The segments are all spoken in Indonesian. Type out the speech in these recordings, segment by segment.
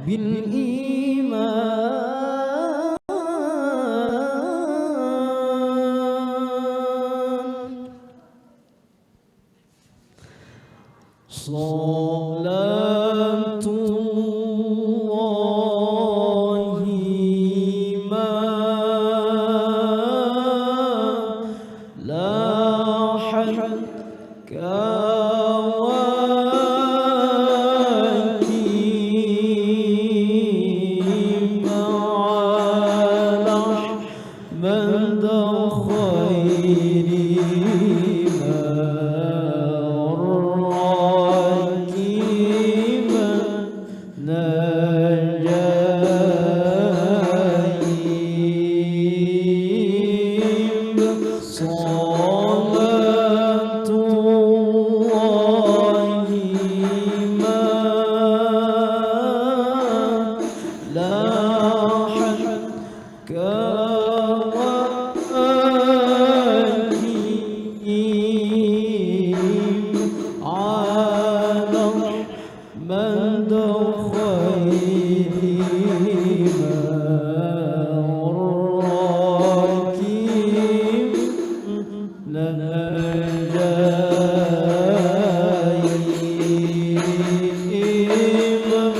بالإيمان صلاة الله ما لاحت كواكب على أحمد خير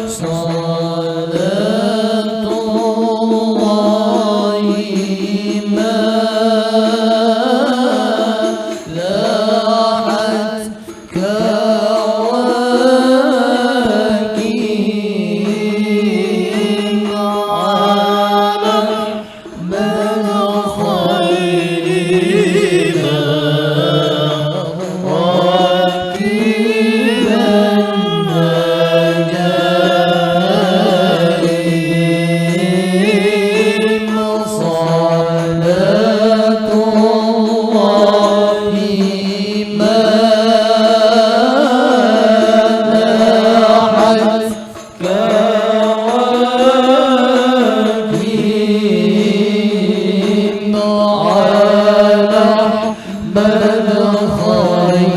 صلاة الله ما لاحت كواكب على أحمد خير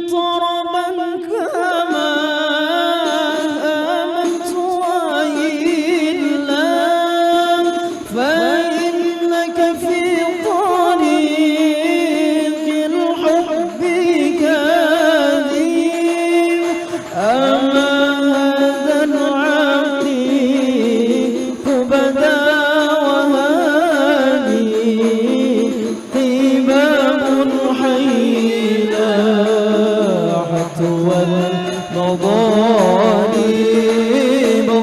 طربا كما آمنت وإن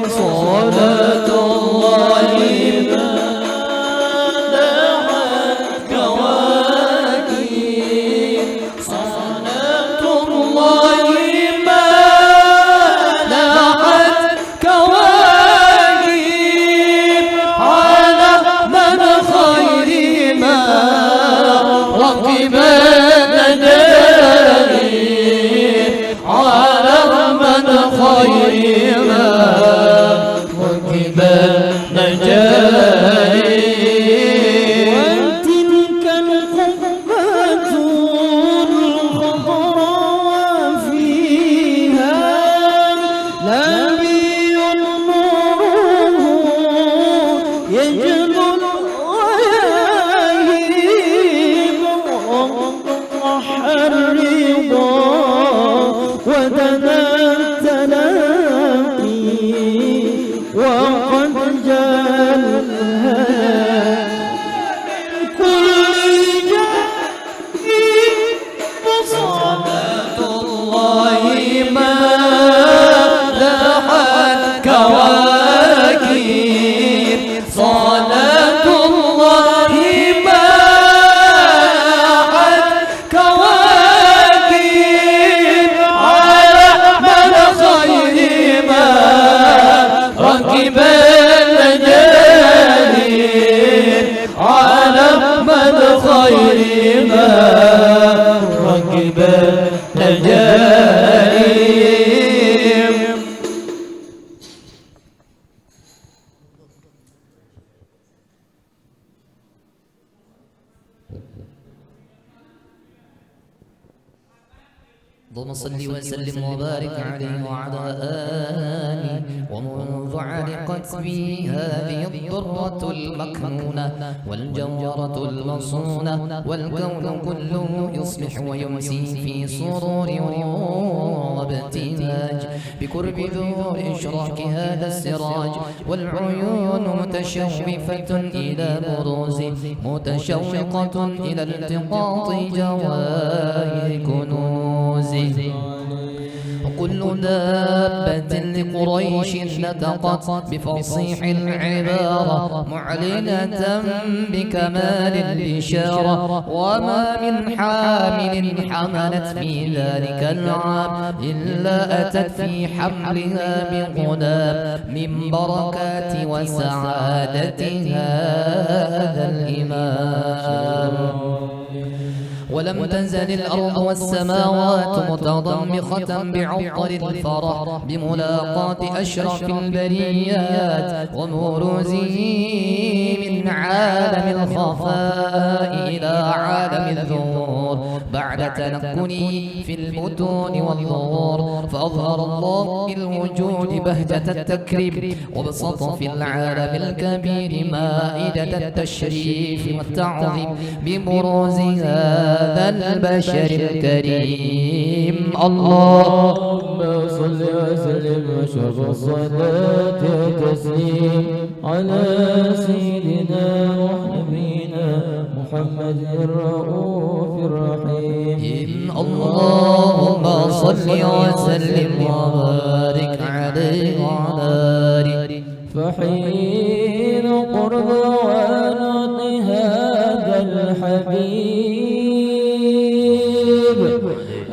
صلاة الله مدحت كواكب صلاة الله مدحت كواكب على من خير ما ركب النجائب على من خير ما ركب النجائب وتلك القبة الخضراء فيها نبي نوره يجلو الغياهب وضح الرضا ودنا التلاقي وقد جاء كل جاء وصلاة الله مدحت كواكب صلاة الله مدحت كواكب على من خير ما ركب النجائب على من خير ما ركب النجائب اللهم صل وسلم وبارك عليه وعلى آله ومنذ علقت بي هذه الضرة المكنونة والجوهرة المصونة والكون كله يصبح ويمسي في سرور وابتهاج بقرب ذور إشراق هذا السراج والعيون متشوفة إلى بروزه متشوقة إلى التقاط جواهر كنوزه وكل دابة لقريش نطقت بفصيح العبارة معلنة بكمال الإشارة وما من حامل حملت في ذلك العام إلا أتت في حملها بغنام من بركات وسعادة هذا الإمام ولم تنزل الأرض والسماوات متضمخة بعطر الفرح بملاقاة أشرف البريات ومروزه من عالم الخفاء إلى عالم الظهور بعد تنقلي في المتون والظهور فأظهر الله بالوجود بهجة التكريم وبسط في العالم الكبير مائدة التشريف والتعظيم ببروز هذا البشر الكريم اللهم صل وسلم وشرف الصلاة والتسليم على سيدنا ونبينا محمد الرؤوف الرحيم اللهم صل وسلم وبارك عليه وعلى آله فحين قرب ونط هذا الحبيب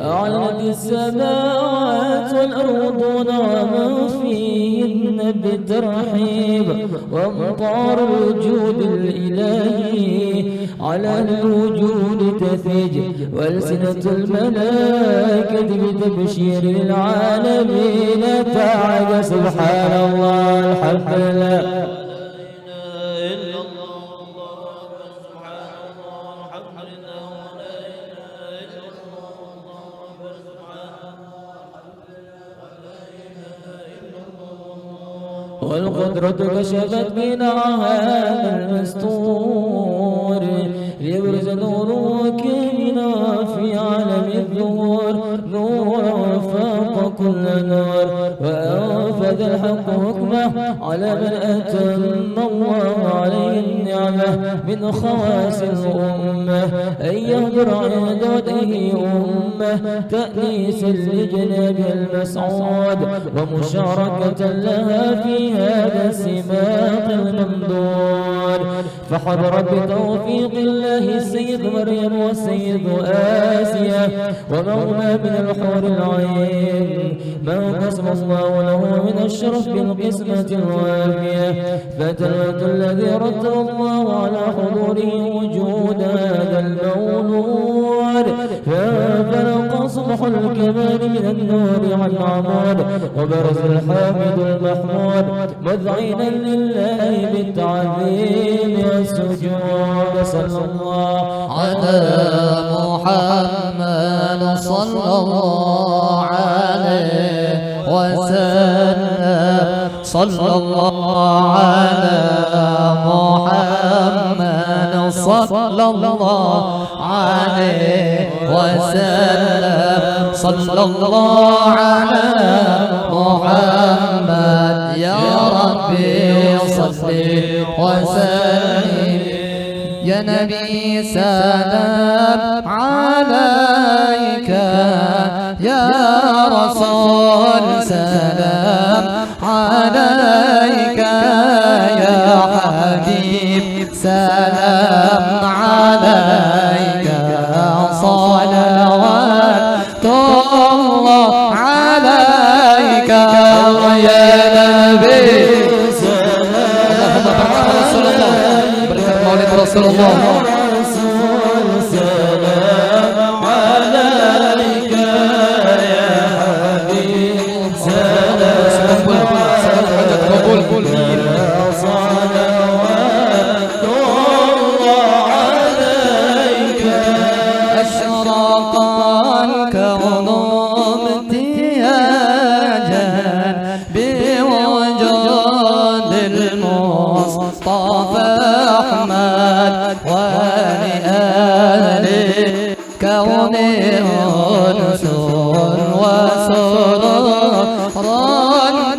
أعلنت السماوات والأرض ومن فيهن بالترحيب وامطار الوجود الإلهي على الوجود تثج وألسنة الملائكة بتبشير العالمين تعالى سبحان الله الحمد لله والقدرة كشفت بنارها المستور ليبرز نوره كامنا في عالم الظهور نور وفاق كل نور وأنفذ الحق حكمه على من أتم الله عليه النعمة من خواص الأمة أن يهدر عند وجهه أمة تأنيسا لجناب المسعود ومشاركة لها في هذا السباق الممدود فحضر بتوفيق الله السيد مريم والسيد آسيا ومولا من الحور العين ما قسم الله له من الشرف بالقسمة الوافية فتلوة الذي رتب الله على حضوره وجود هذا المولود فانفلق صبح الكمال من النور عن عمود وبرز الحامد المحمود مذعنا لله بالتعظيم والسجود صلى الله على محمد صلى الله عليه وسلم صلى الله على محمد صلى الله عليه وسلم صلى الله على محمد يا ربي صل وسلم يا نبي سلام عليك يا رسول سلام عليك يا حبيب سلام عليك صلوات الله عليك يا نبي رسول الله سلام عليك يا حبيب سلام صلوات الله عليك أشرق الكون امتياجا بوجود المصطفى ولآل كون أنس وسرور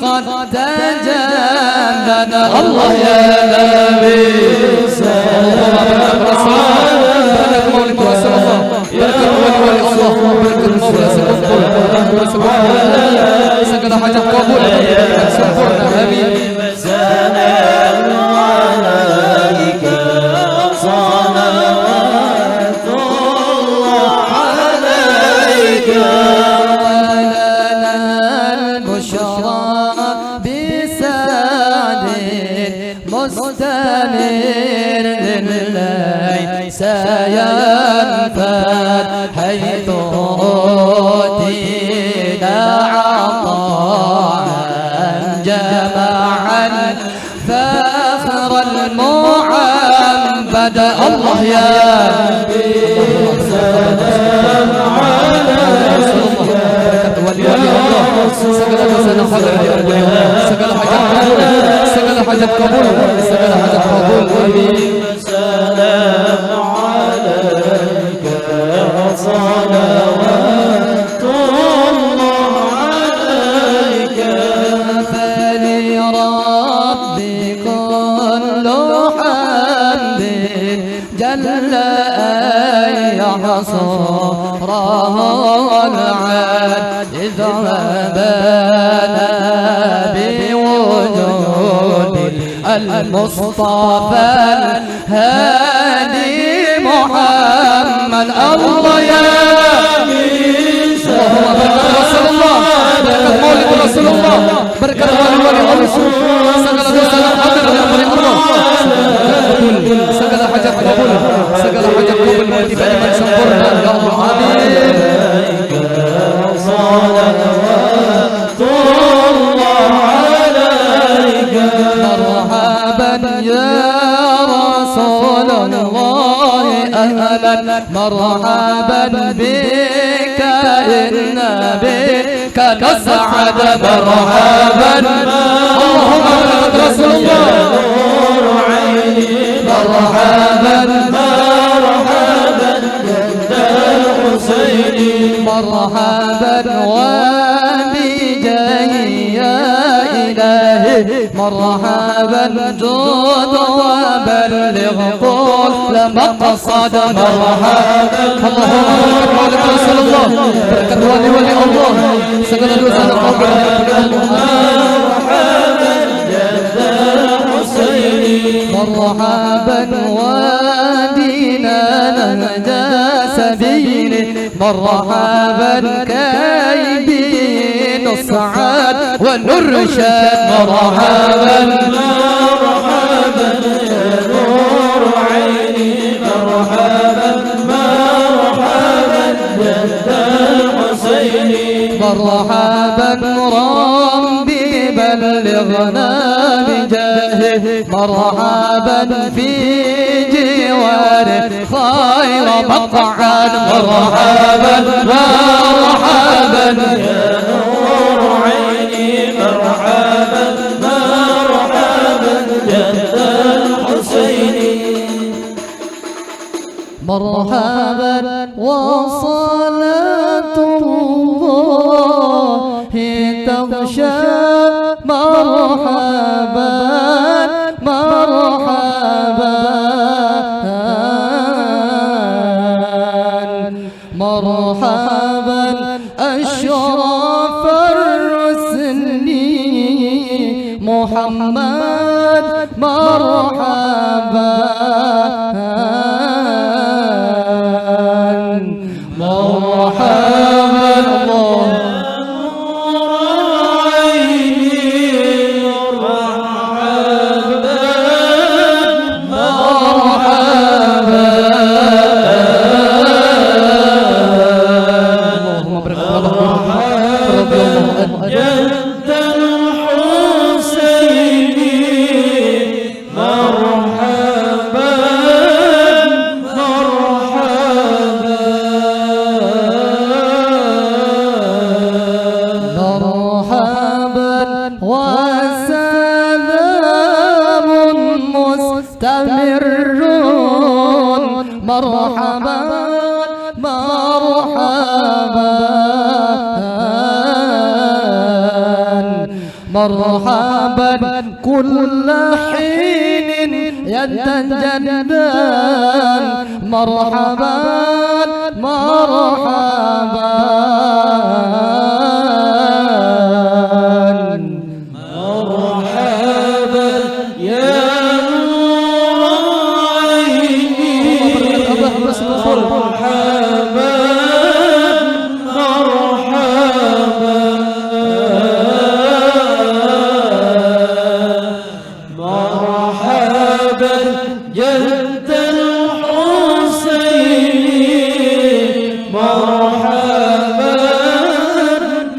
قد تجلى الله يا نبي سكن حاجة قبول سنفرنا آمين سلام عليك صلوات الله عليك ولنا البشرى بسعد مستمر ليس ينفد حيث أوتينا عطاء جمعا فاخر المعبد الله يا سلام سجل حاجة قبول سجل حاجة قبول سلام عليك صلوات الله عليك فلربي كل حمد جل أن يحصره العاد إذ بان بوجود المصطفى الهادي محمد الله يا رسول الله بركة مولد رسول الله بركة مولد رسول الله سجل حاجة قبول سجل حاجة قبول مولد من شكرنا يا الله آمين صلوات الله عليك مرحبا يا رسول الله أهلا مرحبا بك إن بك نسعد مرحبا اللهم محمد رسول الله نور عيني مرحبا مرحبا جد الحسين مرحبا وبي مرحبا جود وبلغ كل مقصد مرحبا اللهم بارك رسول الله بركة ولي الله segala dosa terkabul مرحبا ودينا نهدى سبيله مرحبا كايدين الصعاد ونرشد مرحبا مرحبا يا نور عيني مرحبا مرحبا جد الحسين مرحبا ربي بلغنا بجاهه مرحبا في جواره خير مقعد مرحبا مرحبا يا نور عيني مرحبا مرحبا جد الحسين مرحبا وصلاة الله تغشى مرحبا مرحبا مرحبا أشرف الرسل محمد مرحبا مرحبا الله مرحبا مرحبا مرحبا كل حين يتجدد مرحبا مرحبا مرحبا يا مرحبا مرحبا مرحبا جد الحسين مرحبا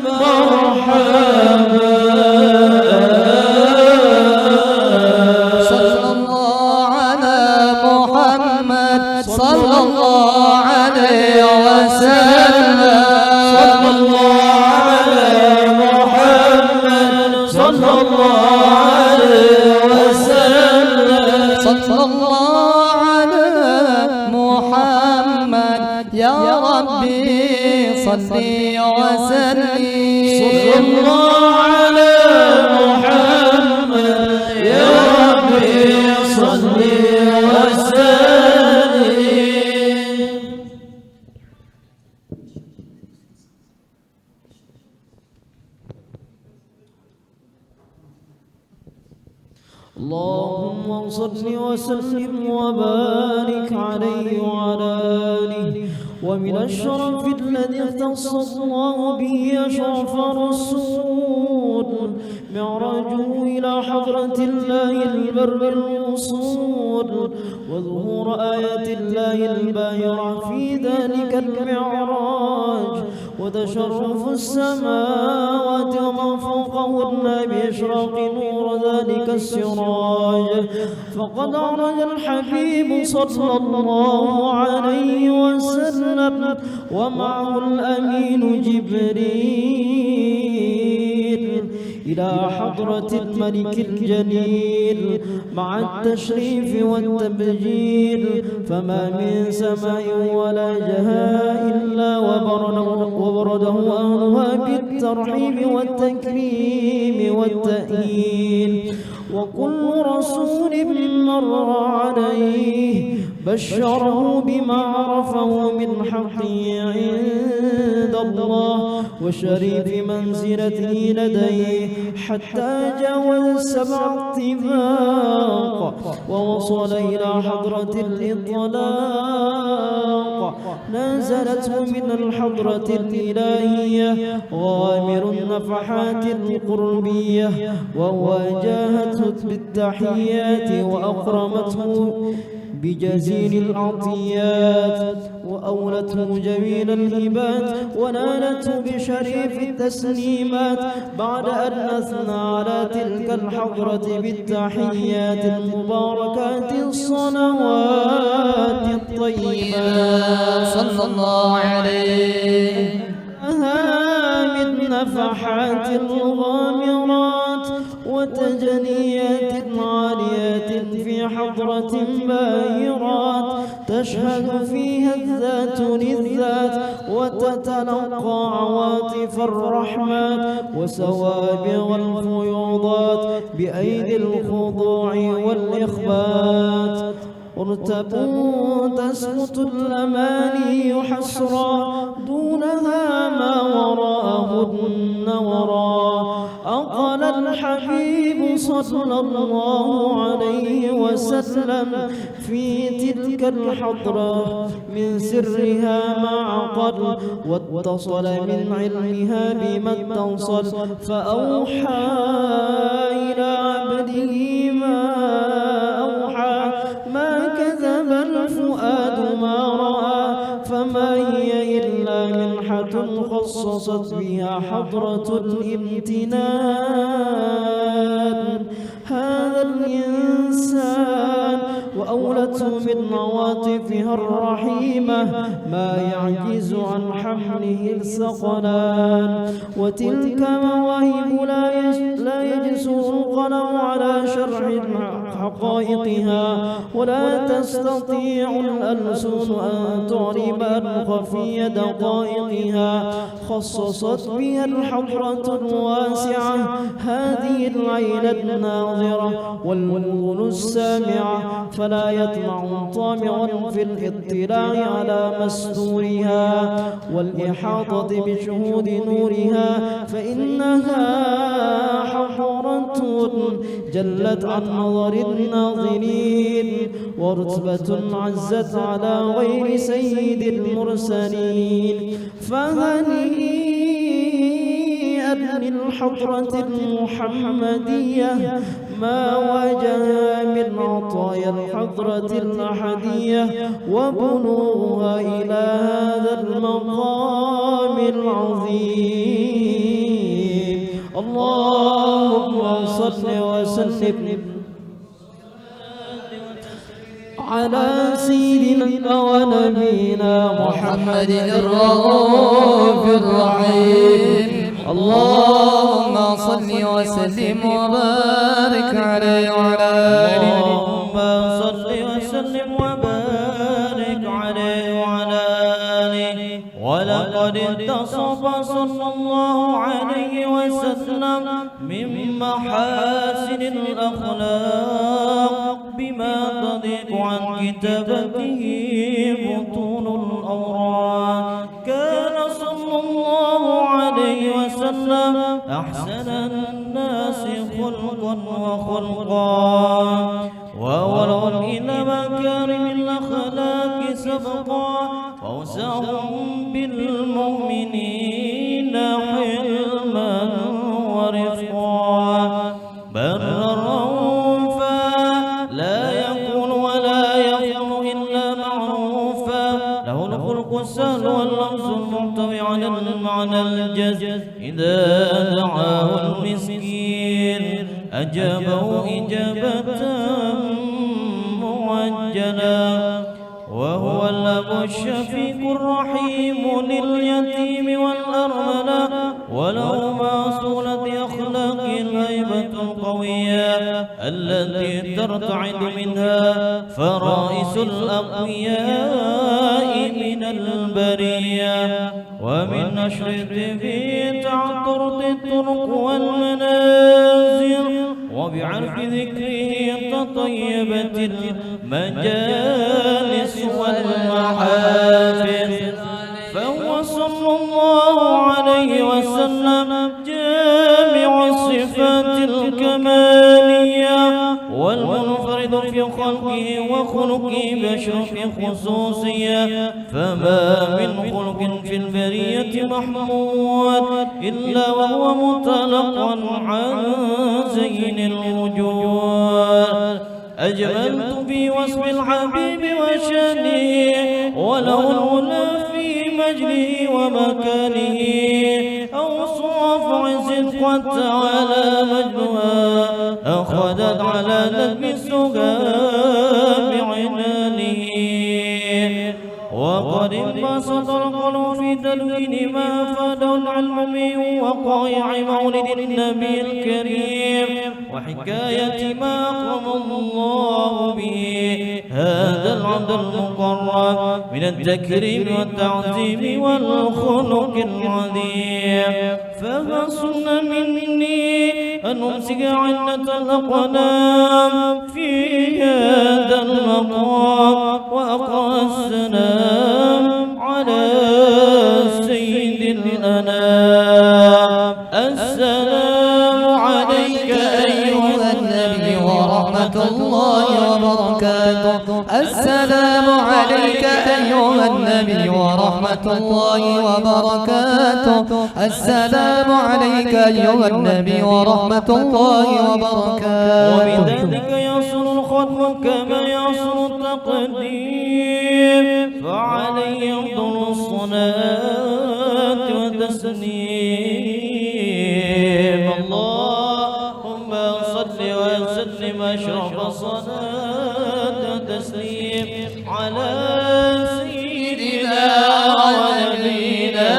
مرحبا صلى الله على محمد صلى الله عليه وسلم صلى الله على محمد صلى الله عليه وسلم صلى الله على محمد يا ربي صلي وسلم صلى الله على محمد يا ربي صل وسلم اللهم صل وسلم وبارك عليه وعلى آله ومن الشرف الذي اختص الله به أشرف الرسول معراجه إلى حضرة الله البر الوصول وظهور آيات الله الباهرة في ذلك المعراج وتشرف السماوات وما فوقهن بإشراق نور ذلك السراج فقد عرج الحبيب صلى الله عليه وسلم ومعه الأمين جبريل إلى حضرة الملك الجليل مع التشريف والتبجيل، فما من سماء ولا جهاء إلا وبرده أهلها بالترحيب والتكريم والتأهيل. وكل رسول مر عليه بشره بما عرفه من حقه عند الله وشريف منزلته لديه، حتى جاوز 7 طباق ووصل إلى حضرة الإطلاق. نازلته من الحضرة الإلهية غامر النفحات القربية، وواجهته بالتحيات وأكرمته بجزيل العطيات، وأولته جميل الهبات، ونالته بشريف التسليمات، بعد أن أثنى على تلك الحضرة بالتحيات المباركات الصلوات الطيبات صلى الله عليه. من نفحات الغامرات وتجليات عاليات في حضرة باهرات، تشهد فيها الذات للذات وتتلقى عواطف الرحمات وسوابغ الفيوضات بأيدي الخضوع والإخبات. ارتبوا تسقط الأماني حسرا، دونها ما وراءهن وراء. أقل الحبيب صلى الله عليه وسلم في تلك الحضرة من سرها ما عقد، واتصل من علمها بما اتصل، فأوحى إلى عبده ما أوحى. ما كذب الفؤاد ما رأى، فما هي إلا منحة خصصت بها حضرة الامتنان هذا الإنسان، وأولته من عواطفها الرحيمة ما يعجز عن حمله الثقلان. وتلك مواهب لا يجسر القلم على شرح حقائقها، ولا تستطيع الألسن أن تعرب عن خفي دقائقها. خصصت بها الحضرة الواسعة هذه العين الناظرة والأذن السامعة، فلا يطمع طامع في الاطلاع على مستورها والإحاطة بشهود نورها، فإنها حضرة جلت عن نظر الناظرين، ورتبة عزت على غير سيد المرسلين. فهنيئا للحضرة المحمدية ما وجه من عطايا الحضرة الأحدية، وبلوغها إلى هذا المقام العظيم. اللهم صل وسلم على سيدنا ونبينا محمد الرؤوف الرحيم. اللهم صل وسلم وبارك عليه وعلى آله. اللهم صل وسلم وبارك عليه وعلى آله. ولقد اتصف صلى الله عليه وسلم من محاسن الأخلاق بما تضيق عن كتابته بطون الأوراق. كان صلى الله عليه وسلم أحسن الناس خلقا وخلقا، وولوا إلى مكارم الأخلاق سبقا، فوسعهم بالمؤمنين حلما ورفقا. برا رؤوفا لا يقول ولا يفعل إلا معروفا، له الخلق السهل واللفظ المحتوي على المعنى الجز. إذا دعاه المسكين أجابه إجابة موجلا، وهو الأب الشفيق الرحيم لليتيم والأرملة، ولو ما صولة أخلاق التي ترتعد منها فرائس الأقوياء من البرية، ومن أشرطه تعطرت الطرق والمنازل، وبعرف ذكره تطيبت المجالس والمحافل. فهو صلى الله عليه وسلم جامع الصفات الكمالية والمنفرد في خلقه وخلقه بأشرف خصوصية، فما من خلق في البرية محمود إلا وهو متلقى عن زين الوجود. أجملت في وصف الحبيب وشانه وله الغلا في مجده ومكانه، أوصاف عز قد تعالى مجدها أخذت على ندب السقى بعنانه، وقد انبسط القلب في تدوين ما أفاده العلم من وقائع مولد النبي الكريم وحكاية ما أكرم الله به هذا العبد المقرب من التكريم والتعظيم والخلق العظيم. فحسن مني أن أمسك عنة الأقلام في هذا المقام وأقرأ السلام على سيد الأنام. السلام عليك أيها النبي ورحمة الله وبركاته. السلام عليك أيها النبي ورحمة الله وبركاته. السلام عليك أيها النبي ورحمة الله وبركاته. وبذلك يصل الختم كما يصل التقديم، فعليه أفضل الصلاة والتسليم. اللهم صل وسلم أشرف الصلاة والتسليم على سيدنا ونبينا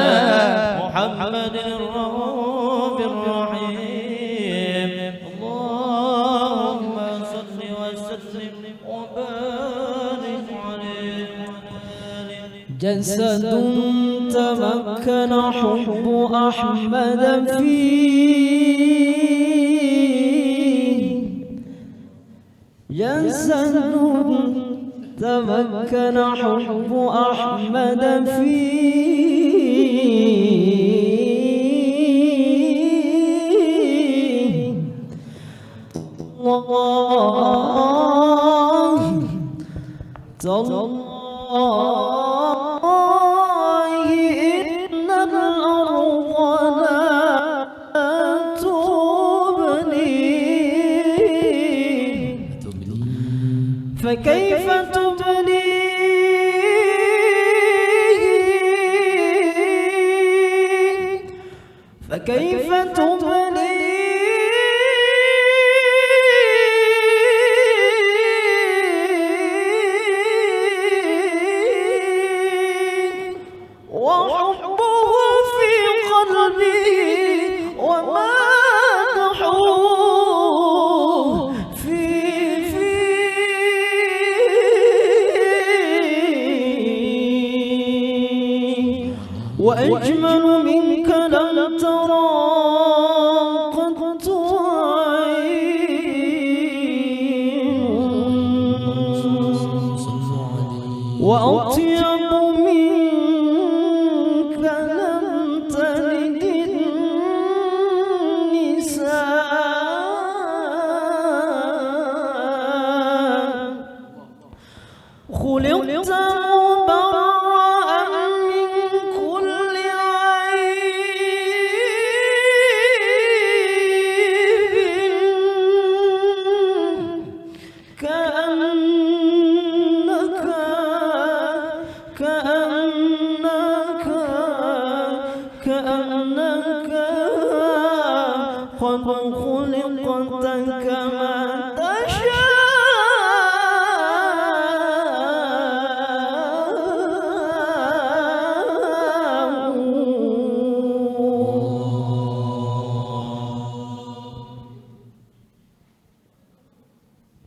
محمد الرؤوف الرحيم. اللهم صل وسلم وبارك عليه. جسد تمكن حب أحمد فيه، جسد تمكن حب أحمد فيه، والله تالله إن الأرض لا تبني، فكيف تبني فكيف تبني وحبه في قلبي ومدحوه في وأجمل منك لم ترى قط عين، وأطيب منك لم تلد النساء، خلقت مبرأ من كل عيب، كأنك قد خلقت كما تشاء.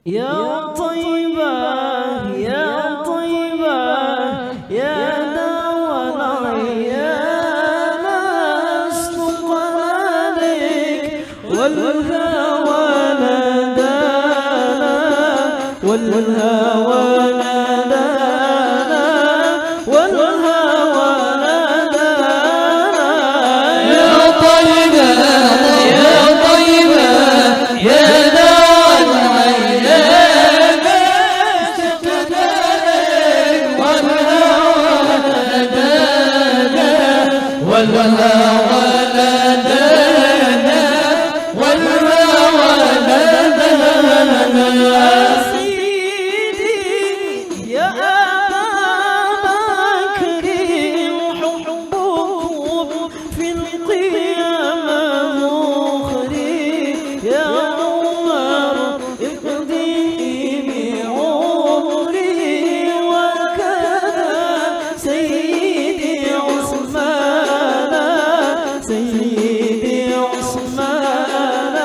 يا طيبة يا طيبة يا دوا العيان استقلالك والهوى نادانا والهوى نادانا والهوى نادانا يا طيبة يا طيبة يا دوا العيان استقلالك والهوى نادانا والهوى نادانا والهوى نادانا سيدي يا أبا بكر حبكم في القيامة مخري يا عمر اقضي بعمري وكذا سيدي عثمان سيدي عثمان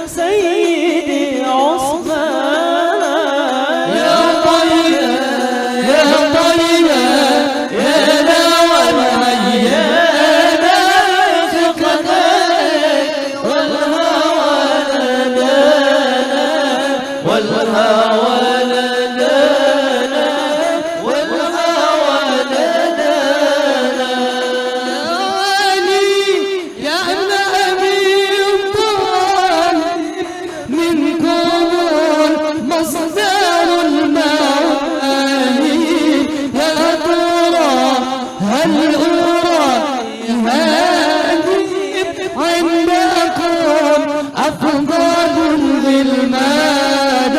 سيدي عثمان يا طيبة يا طيبة يا دوا العيان استقلالك والهوى نادانا والهوى نادانا والهوى نادانا يا ابن أبي طالب منكم مصدر المعاني يا ترى هل أرى هادي عندكم أفضل الغلمان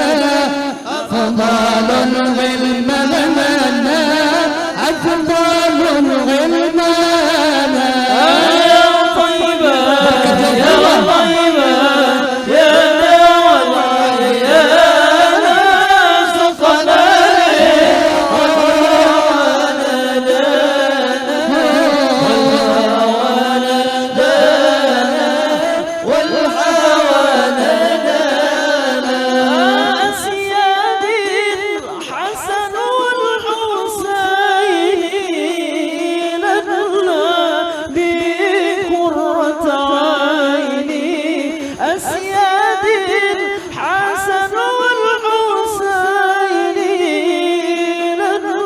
أفضل الغلمان أفضل الغلمان يا طيبة يا طيبة يا دوا العيان استقلالك أسيادي الحسن والحسين لنا بقرة عيني أسيادي الحسن والحسين لنا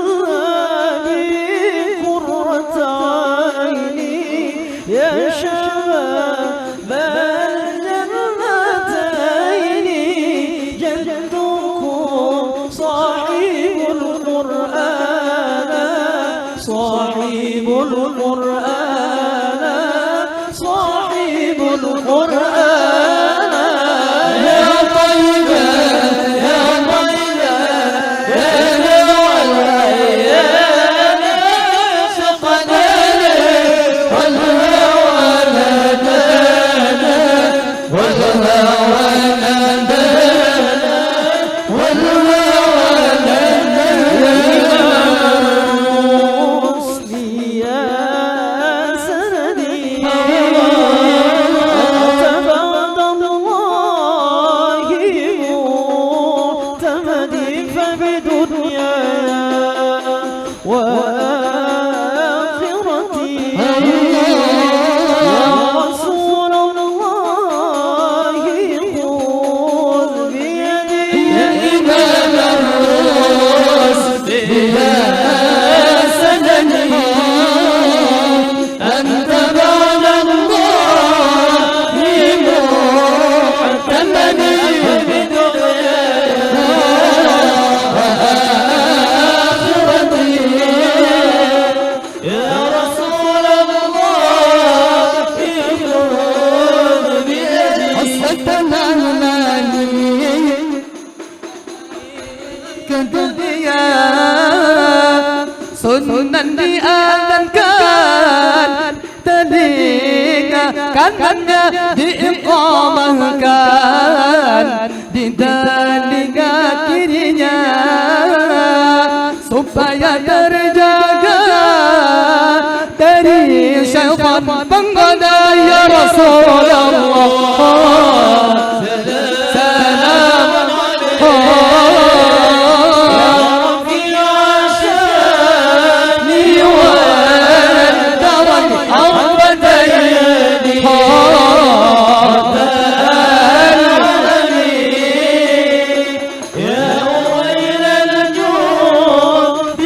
بقرة عيني يا شباب الجنتين جدكم صاحب القرآن صاحب القرآن صاحب القرآن يا طيبة يا طيبة يا دوا العيان استقلالك والهوى نادانا والهوى نادانا والهوى نادانا مسلي يا سندي kanannya diiqamahkan di telinga kirinya supaya terjaga dari syaitan penggoda ya Rasulullah. Salam رفيع الشأن والدرج أربة يدي يا أويل الجود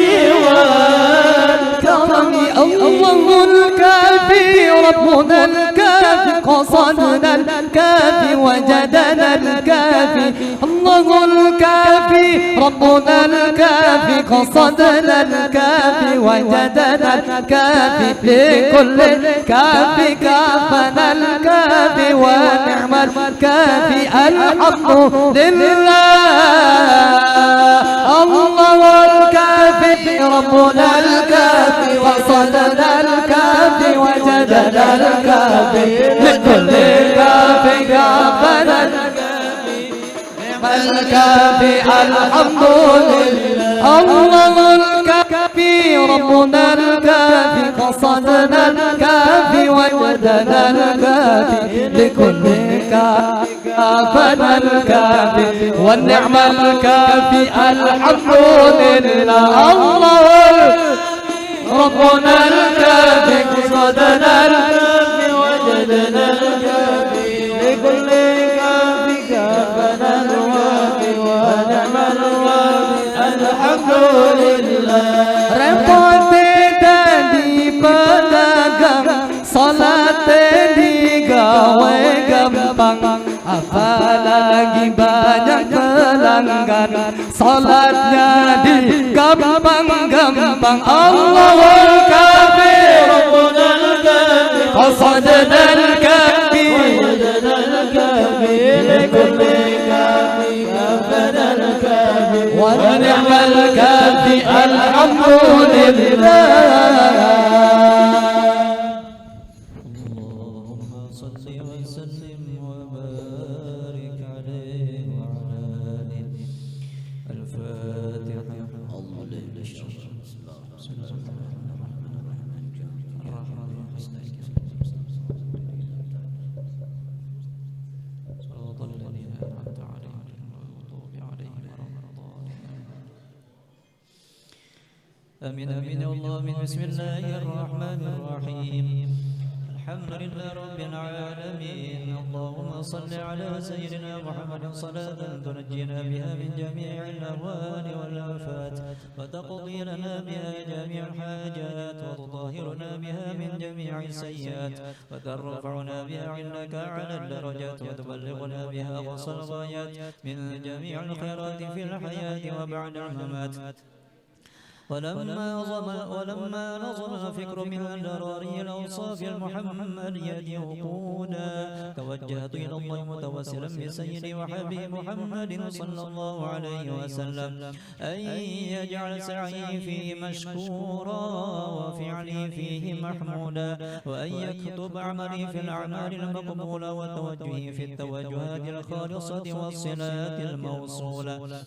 والكرم الله الكافي ربنا الكافي قصدنا الكافي وجدنا الكافي الله الكافي ربنا الكافي قصدنا الكافي وجدنا الكافي لكل كافي كافنا الكافي ونعم الكافي الحمد لله الله الكافي ربنا الكافي قصدنا الكافي وجدنا الكافي لكل كافي كافنا الكافي الحمد لله الله الكافي ربنا الكافي قصدنا الكافي وجدنا الكافي لكل كافي كافنا الكافي والنعم الكافي الحمد لله الله ربنا الكافي قصدنا الكافي وجدنا الكافي لكل كافي كافنا الوافي ونعم الوافي الحمد لله repot tadi pedagang salat digawe gampang apalagi banyak pelanggan salatnya di gampang-gampang Allahul kafi ربنا الكافي qasadna al-kafi وجدنا الكافي لكل كافي كافنا الكافي ونعم الكافي الحمد لله اللهم صل وسلم وبارك عليه وعلى آله. الفاتحة. أعوذ بالله من الشيطان الرجيم. بسم الله الرحمن الرحيم. صراط الذين أنعمت عليهم غير المغضوب عليهم ولا الضالين. آمين آمين يا الله. آمين. بسم الله الرحمن الرحيم. الحمد لله رب العالمين. اللهم صل على سيدنا محمد صلاة تنجينا بها من جميع الأهوال والآفات وتقضي لنا بها جميع الحاجات وتطهرنا بها من جميع السيئات وترفعنا بها عندك أعلى الدرجات وتبلغنا بها أقصى الغايات من جميع الخيرات في الحياة وبعد الممات. ولما نظم الفكر من الدراري الأوصاف المحمدية وقونا توجهت إلى الله متوسلا بسيدي وحبيب محمد صلى الله عليه وسلم أن يجعل سعي فيه مشكورا وفعلي فيه محمودا وأن يكتب عملي في الأعمال المقبولة وتوجهي في التوجهات الخالصة والصلات الموصولة.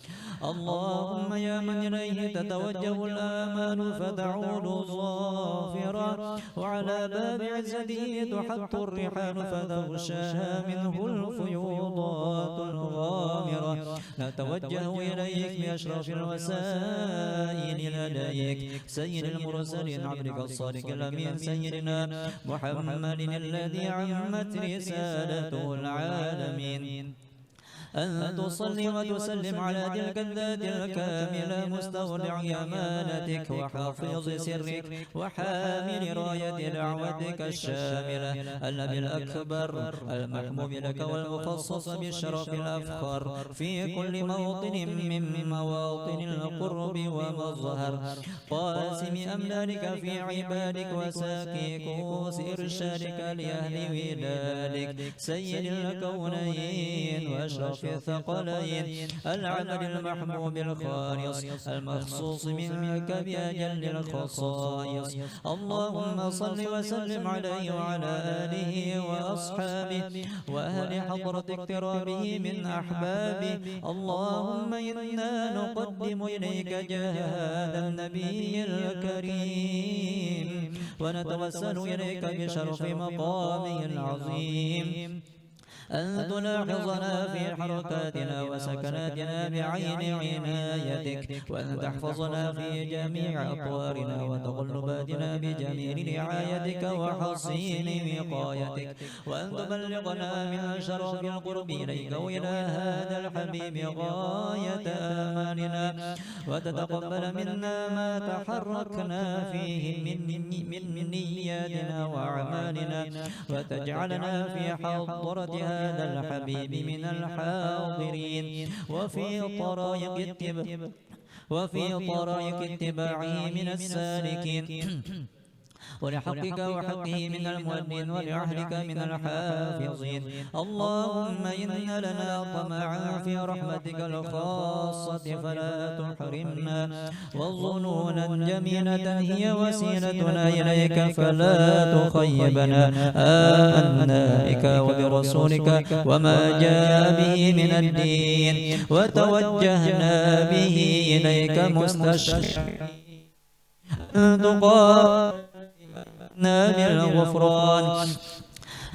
اللهم يا من إليه تتوجه الآمال فتعود ظافرة وعلى باب عزته تحط الرحال فتغشاها منه الفيوضات الغامرة. نتوجه إليك بأشرف الوسائل لديك سيد المرسلين عبدك الصادق الأمين سيدنا محمد الذي عمت رسالته العالمين. أن تصلي وتسلم على تلك الذات الكاملة مستودع أمانتك وحافظ سرك وحامل راية دعوتك الشاملة النبي الأكبر المحبوب لك والمخصص بالشرف الأفخر في كل موطن من مواطن القرب ومظهر قاسم أملاك في عبادك وساقي كؤوس إرشادك لأهل ودادك سيد الكونين وأشرف الثقلين العبد المحبوب الخالص المخصوص منك بأجل الخصائص. اللهم صل وسلم عليه وعلى آله وأصحابه وأهل حضرة اقترابه من أحبابه. اللهم إنا نقدم إليك جهاد النبي الكريم ونتوسل إليك بشرف مقامه العظيم أن تلاحظنا في حركاتنا وسكناتنا بعين عنايتك، وأن تحفظنا في جميع أطوارنا وتقلباتنا بجميل رعايتك وحصين وقايتك، وأن تبلغنا من شرف القرب إليك وإلى هذا الحبيب غاية آمالنا، وتتقبل منا ما تحركنا فيه من نياتنا وأعمالنا، وتجعلنا في حضرة هذا الحبيب من الحاضرين وفي طرائق اتباعه من السالكين، ولحقك وحقه من المؤمن ولعهدك من الحافظين. اللهم إن لنا طمعا في رحمتك الخاصة فلا تحرمنا، وظنونا جميلة هي وسيلتنا إليك فلا تخيبنا. آمنا بك وبرسولك وما جاء به من الدين، وتوجهنا به إليك مستشفعين بالغفران،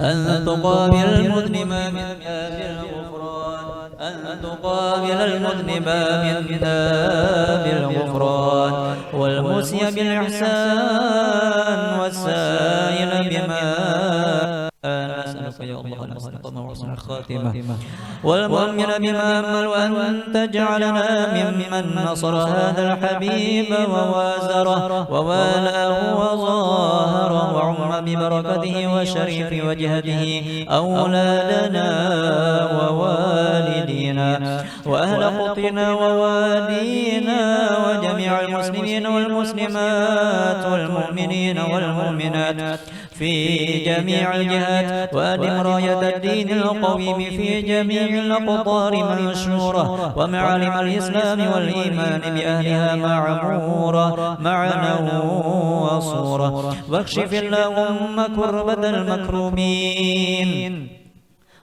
أن تقابل المذنب منا بالغفران، أن تقابل المذنب منا بالغفران، والمسيء بالإحسان والسائل بما نسألك يا الله الخاتمة وحسن الخاتمة، والمؤمن بما أمل، وأن تجعلنا ممن نصر هذا الحبيب ووازره ووالاه وظاهره، وعم ببركته وشريف وجهته أولادنا ووالدينا وأهل قطنا ووالينا وجميع المسلمين والمسلمات والمؤمنين والمؤمنات في جميع الجهات، وأدم راية الدين القويم في جميع الأقطار منشورة، ومعالم الإسلام والإيمان بأهلها معمورة معنا وصورة، واكشف اللهم كربة المكروبين،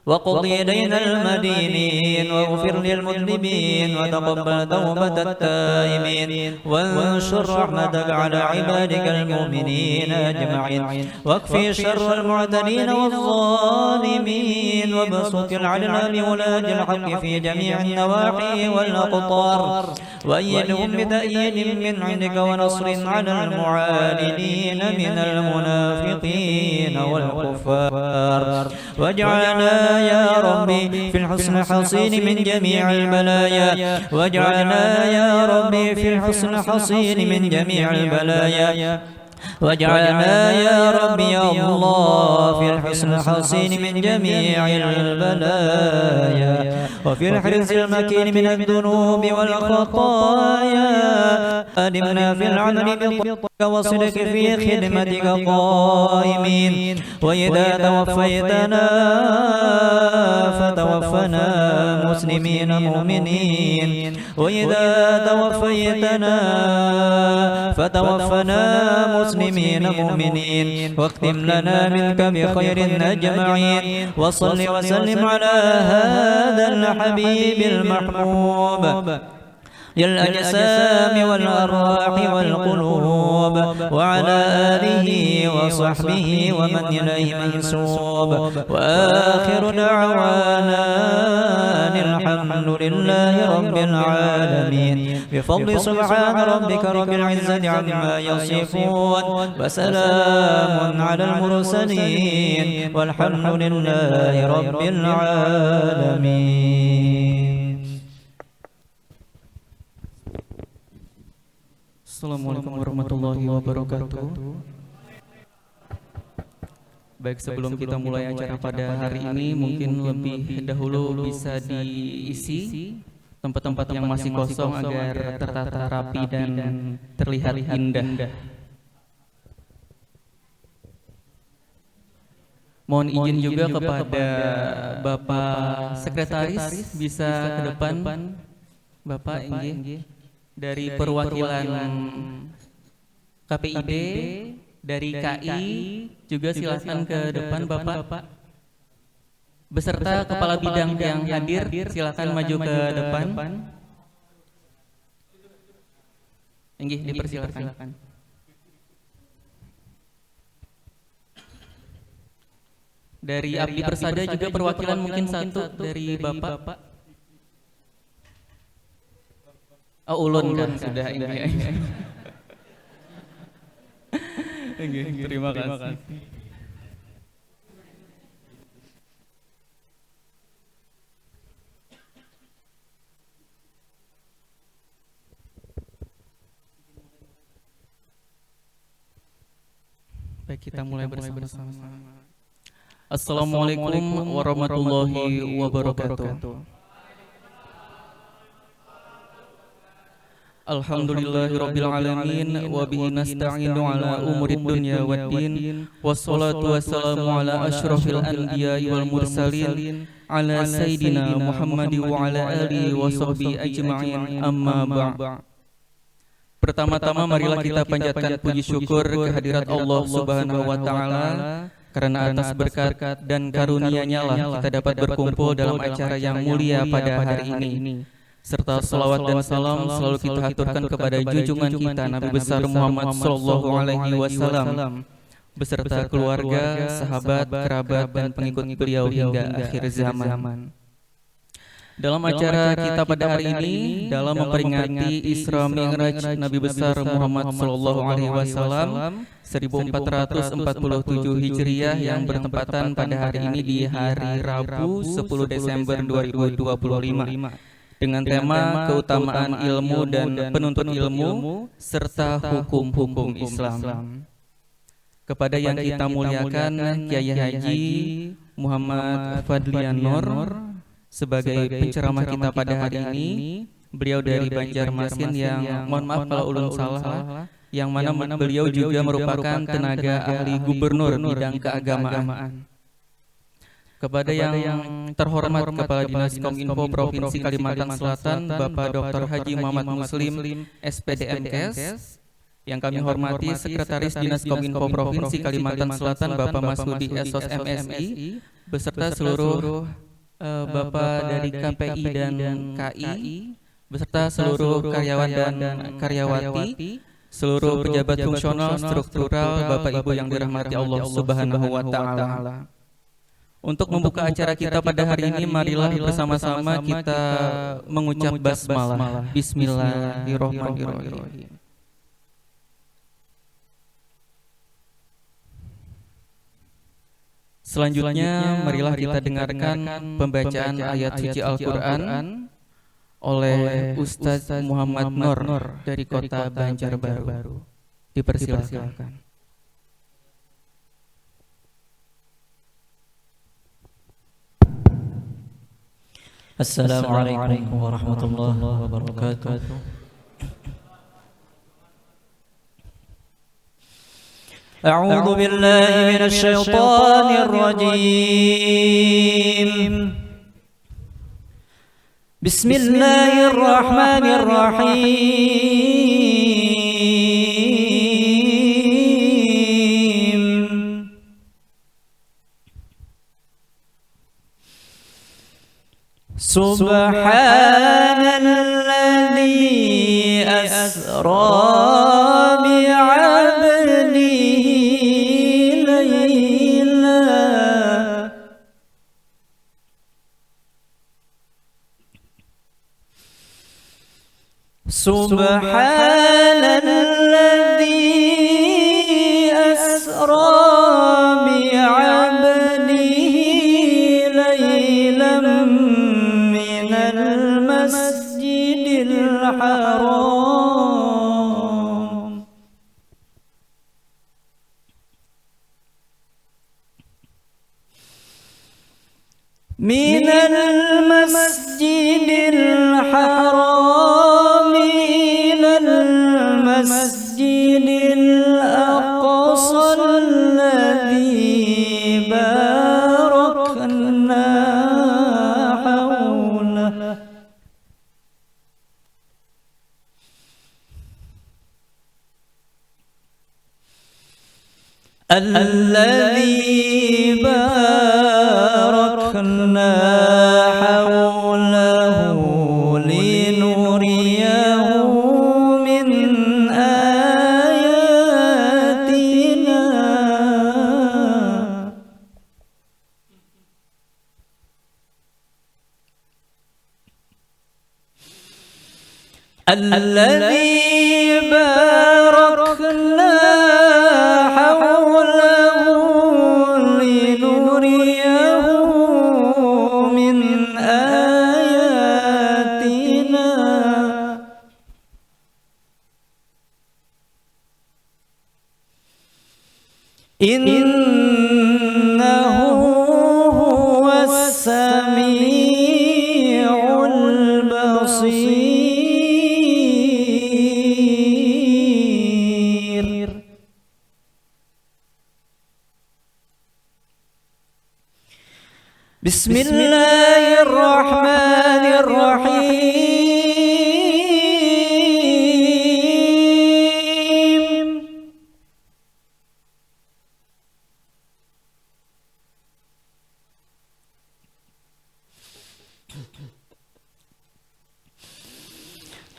وقضي إلينا المدينين، واغفر للمذنبين، وتقبل توبة التائبين، وانشر رحمتك على عبادك المؤمنين أجمعين، واكفي شر المعتدين والظالمين، وابسط العدل لولاة الحق في جميع النواحي والأقطار، وأيدهم بتأييد من عندك ونصر على المعاندين من المنافقين والكفار، واجعلنا يا ربي في الحسن حصين من جميع البلايا، واجعلنا يا ربي في الحسن حصين من جميع البلايا، واجعلنا يا رب يا الله في الحسن حصين من جميع البلايا، وفي الحرز المكين من الذنوب والخطايا، أدمنا في العمل بطاعتك وصدق في خدمتك قائمين، وإذا توفيتنا فتوفنا مسلمين مؤمنين، وإذا توفيتنا فتوفنا مسلمين مؤمنين، واختم لنا منك بخير أجمعين، وصل وسلم على هذا الحبيب المحبوب للأجسام والأرواح والقلوب، وعلى آله وصحبه ومن إليه منسوب، وآخر دعوانا الحمد لله رب العالمين، بفضل سبحان ربك رب العزة عما يصفون، وسلام على المرسلين، والحمد لله رب العالمين. Assalamualaikum warahmatullahi wabarakatuh. Baik, sebelum kita mulai acara pada hari ini, mungkin lebih dahulu bisa diisi tempat-tempat yang masih kosong agar tertata rapi dan terlihat indah. Mohon izin juga kepada Bapak Sekretaris bisa ke depan, Bapak Inggih. Dari perwakilan KPID, dari KI juga silakan ke depan Bapak. Beserta kepala bidang yang hadir silakan maju ke depan. Inggih, dipersilakan. Dari Abdi Persada juga perwakilan mungkin satu dari Bapak. Oh, ulun kan sudah ini. Terima kasih. Baik, kita mulai bersama-sama. Assalamualaikum warahmatullahi wabarakatuh. Alhamdulillahirabbil alamin wa bihi nasta'inu ala umurid dunya waddin wassalatu wassalamu ala asyrafil anbiya'i wal mursalin ala sayyidina Muhammadin wa ala alihi wa sahbihi ajma'in amma ba'd. Pertama-tama marilah kita panjatkan puji syukur kehadirat Allah Subhanahu wa taala karena atas berkat dan karunia-Nya lah kita dapat berkumpul dalam acara yang mulia pada hari ini. Serta salawat dan salam selalu kita haturkan kepada junjungan kita Nabi besar Muhammad sallallahu alaihi wasallam beserta keluarga, sahabat, kerabat dan pengikut beliau hingga akhir zaman. Dalam acara kita pada hari ini dalam memperingati Isra Mi'raj Nabi besar Muhammad sallallahu alaihi wasallam 1447 Hijriah yang bertepatan pada hari ini di hari Rabu 10 Desember 2025 dengan tema keutamaan ilmu dan penuntut ilmu serta hukum-hukum Islam. Kepada yang kita muliakan Kiai Haji Muhammad Fadlian Nur sebagai penceramah kita pada hari ini. Beliau dari Banjarmasin yang mohon maaf kalau ulun salah, yang mana beliau juga merupakan tenaga ahli gubernur bidang keagamaan. Kepada yang terhormat Kepala Dinas Kominfo Provinsi Kalimantan Selatan Bapak Dr. Haji Muhammad Muslim SPD MKes, yang kami hormati Sekretaris Dinas Kominfo Provinsi Kalimantan Selatan Bapak Masudi SOS MSI beserta seluruh Bapak dari KPI dan KI beserta seluruh karyawan dan karyawati, seluruh pejabat fungsional struktural Bapak Ibu yang dirahmati Allah Subhanahu wa taala. Untuk membuka acara kita pada hari ini, marilah bersama-sama kita mengucap basmalah. Bismillahirrahmanirrahim. Selanjutnya, marilah kita dengarkan pembacaan ayat suci Al-Quran oleh Ustaz Muhammad Nur dari kota Banjarbaru. Dipersilakan. Assalamualaikum warahmatullahi wabarakatuh. A'udzu billahi minasy syaithanir rajim. Bismillahirrahmanirrahim. Subhanalladzi asra bi'abdihi layla Subhanalladzi asra bi'abdihi laylan المسجد الحرام من المسجد الحرام إلى المسجد الأقصى الذي باركنا حوله الذي باركنا حوله لنريه من آياتنا الذي باركنا حوله لنريه من آياتنا إنه هو السميع البصير بسم الله الرحمن الرحيم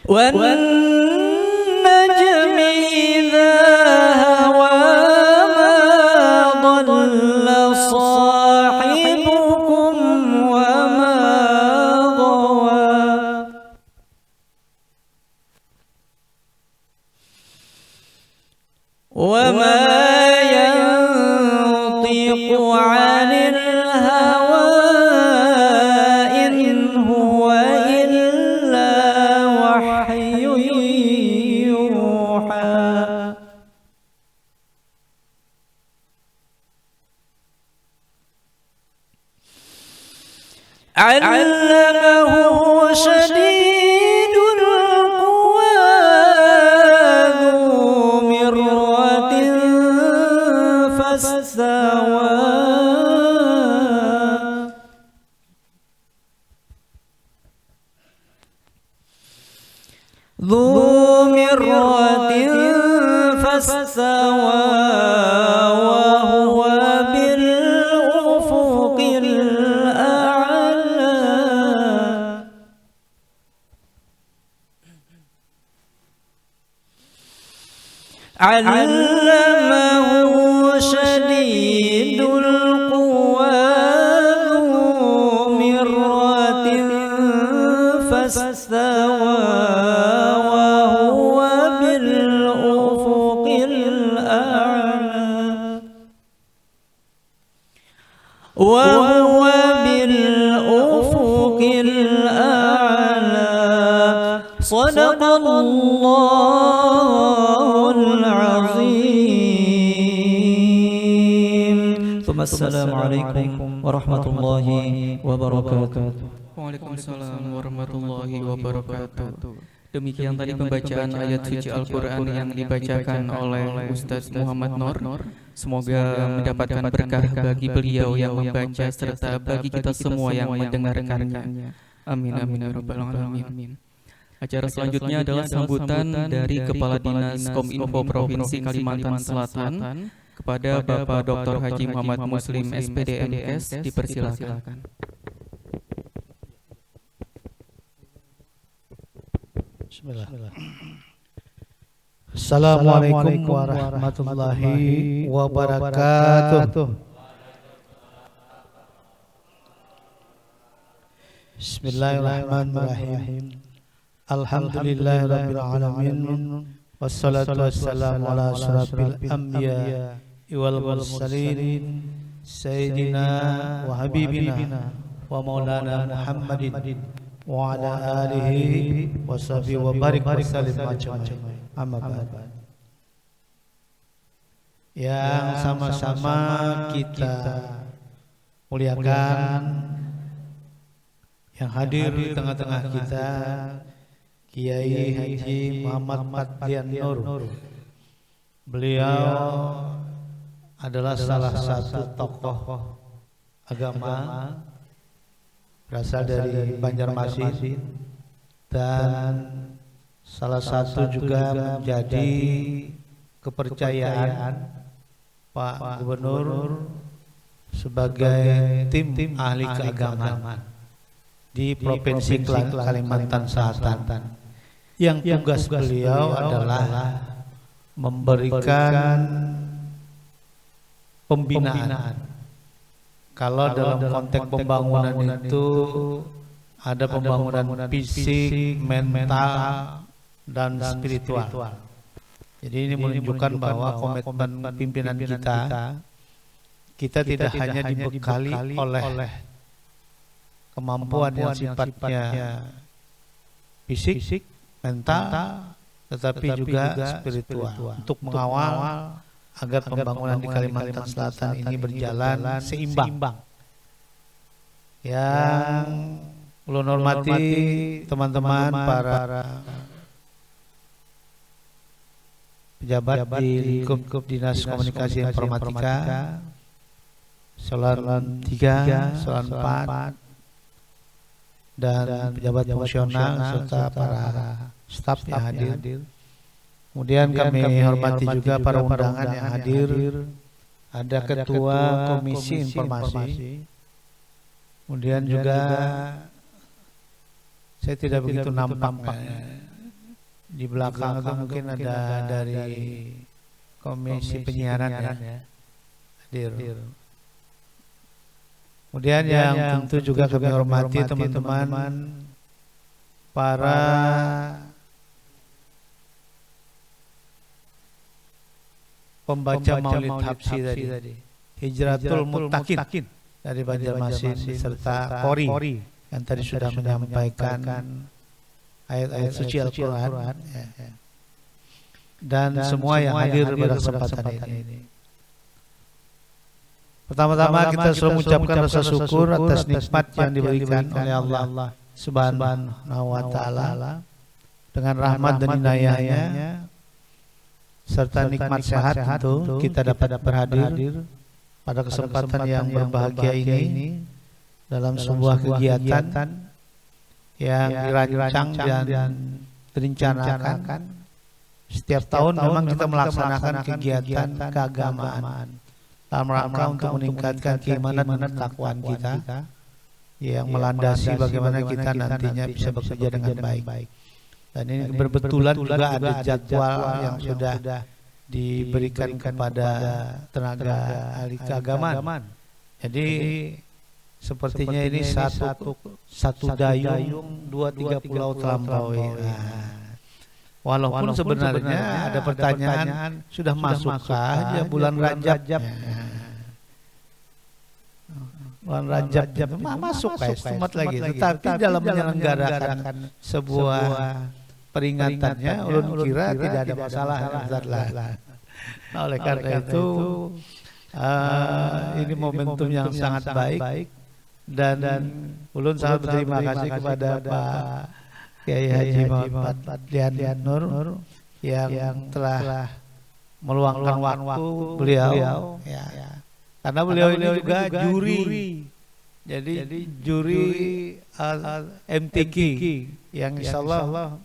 والنجم إذا هوى ما ضل صاحبكم وما غوى وما ينطق عن الهوى إن هو إلا وحي يوحى علمه شديد القوى ذو مرة فاستوى وهو بالأفق الأعلى علمه شديد القوى ذو مرة فاستوى وهو بالأفق الأعلى وهو بالأفق الأعلى صدق الله العظيم ثم السلام عليكم ورحمة الله وبركاته. Waalaikumsalam warahmatullahi wabarakatuh. Demikian tadi pembacaan ayat suci Al-Quran yang dibacakan oleh Ustadz Muhammad Nur. Semoga mendapatkan berkah bagi beliau yang membaca serta bagi kita semua yang mendengarkannya. Amin amin ya rabbal alamin. Acara selanjutnya adalah sambutan dari Kepala Dinas Kominfo Provinsi Kalimantan Selatan kepada Bapak Dr. Haji Muhammad Muslim SPD MKes. Dipersilakan. Bismillah. Assalamualaikum warahmatullahi wabarakatuh. Bismillahirrahmanirrahim. Alhamdulillahirabbil alamin. Wassalatu wassalamu ala asyrafil anbiya wal mursalin sayyidina wa habibina wa maulana Muhammadin wa ala alihi wa sahbihi wa barik wa sallim ajma'in. Amma ba'd. Yang sama-sama kita muliakan, yang hadir di tengah-tengah kita, Kiai Haji Muhammad Fadlian Nur. Beliau adalah salah satu tokoh agama berasal dari Banjarmasin dan salah satu juga menjadi kepercayaan Pak Gubernur sebagai tim ahli keagamaan di Provinsi Kalimantan Selatan, yang tugas beliau adalah memberikan pembinaan. Kalau dalam konteks pembangunan itu ada pembangunan fisik, mental, dan spiritual. Jadi ini menunjukkan bahwa komitmen pimpinan kita tidak hanya dibekali oleh kemampuan yang sifatnya fisik, mental, tetapi juga spiritual untuk mengawal agar pembangunan di Kalimantan Selatan ini berjalan seimbang. Yang ulun hormati teman-teman para pejabat di lingkup Dinas Komunikasi Informatika, Eselon 3, Eselon 4, dan pejabat fungsional serta para staf yang hadir. Kemudian kami hormati juga para undangan yang hadir. Ada Ketua Komisi Informasi. Kemudian juga saya tidak begitu nampak di belakang itu mungkin ada dari Komisi Penyiaran ya hadir. Kemudian yang tentu juga kami hormati teman-teman para pembaca Maulid Habsyi tadi, Hijratul Muttaqin dari Banjarmasin serta Kori yang tadi sudah menyampaikan ayat-ayat suci Al-Quran dan semua yang hadir pada kesempatan ini. Pertama-tama kita selalu mengucapkan rasa syukur atas nikmat yang diberikan oleh Allah Subhanahu wa Ta'ala dengan rahmat dan inayahnya serta nikmat sehat itu kita dapat berhadir pada kesempatan yang berbahagia ini dalam sebuah kegiatan yang dirancang dan direncanakan setiap tahun. Memang kita melaksanakan kegiatan keagamaan dalam rangka untuk meningkatkan keimanan dan ketakwaan kita yang melandasi bagaimana kita nantinya bisa bekerja dengan baik. Dan ini berbetulan juga ada jadwal yang sudah diberikan kepada tenaga ahli keagamaan. Jadi sepertinya ini satu dayung 2-3 pulau terlampaui. Walaupun sebenarnya ada pertanyaan, sudah masukkah ya bulan Rajab? Bulan Rajab masuk istimewa lagi. Tetapi dalam menyelenggarakan sebuah peringatannya, ulun kira tidak ada masalah. Nah, oleh karena itu ini momentum yang sangat baik dan ulun sangat berterima kasih kepada Pak Kiai Haji Muhammad Fadlian Nur yang telah meluangkan waktu beliau ya. Karena beliau ini juga juri. Jadi juri MTQ yang insyaallah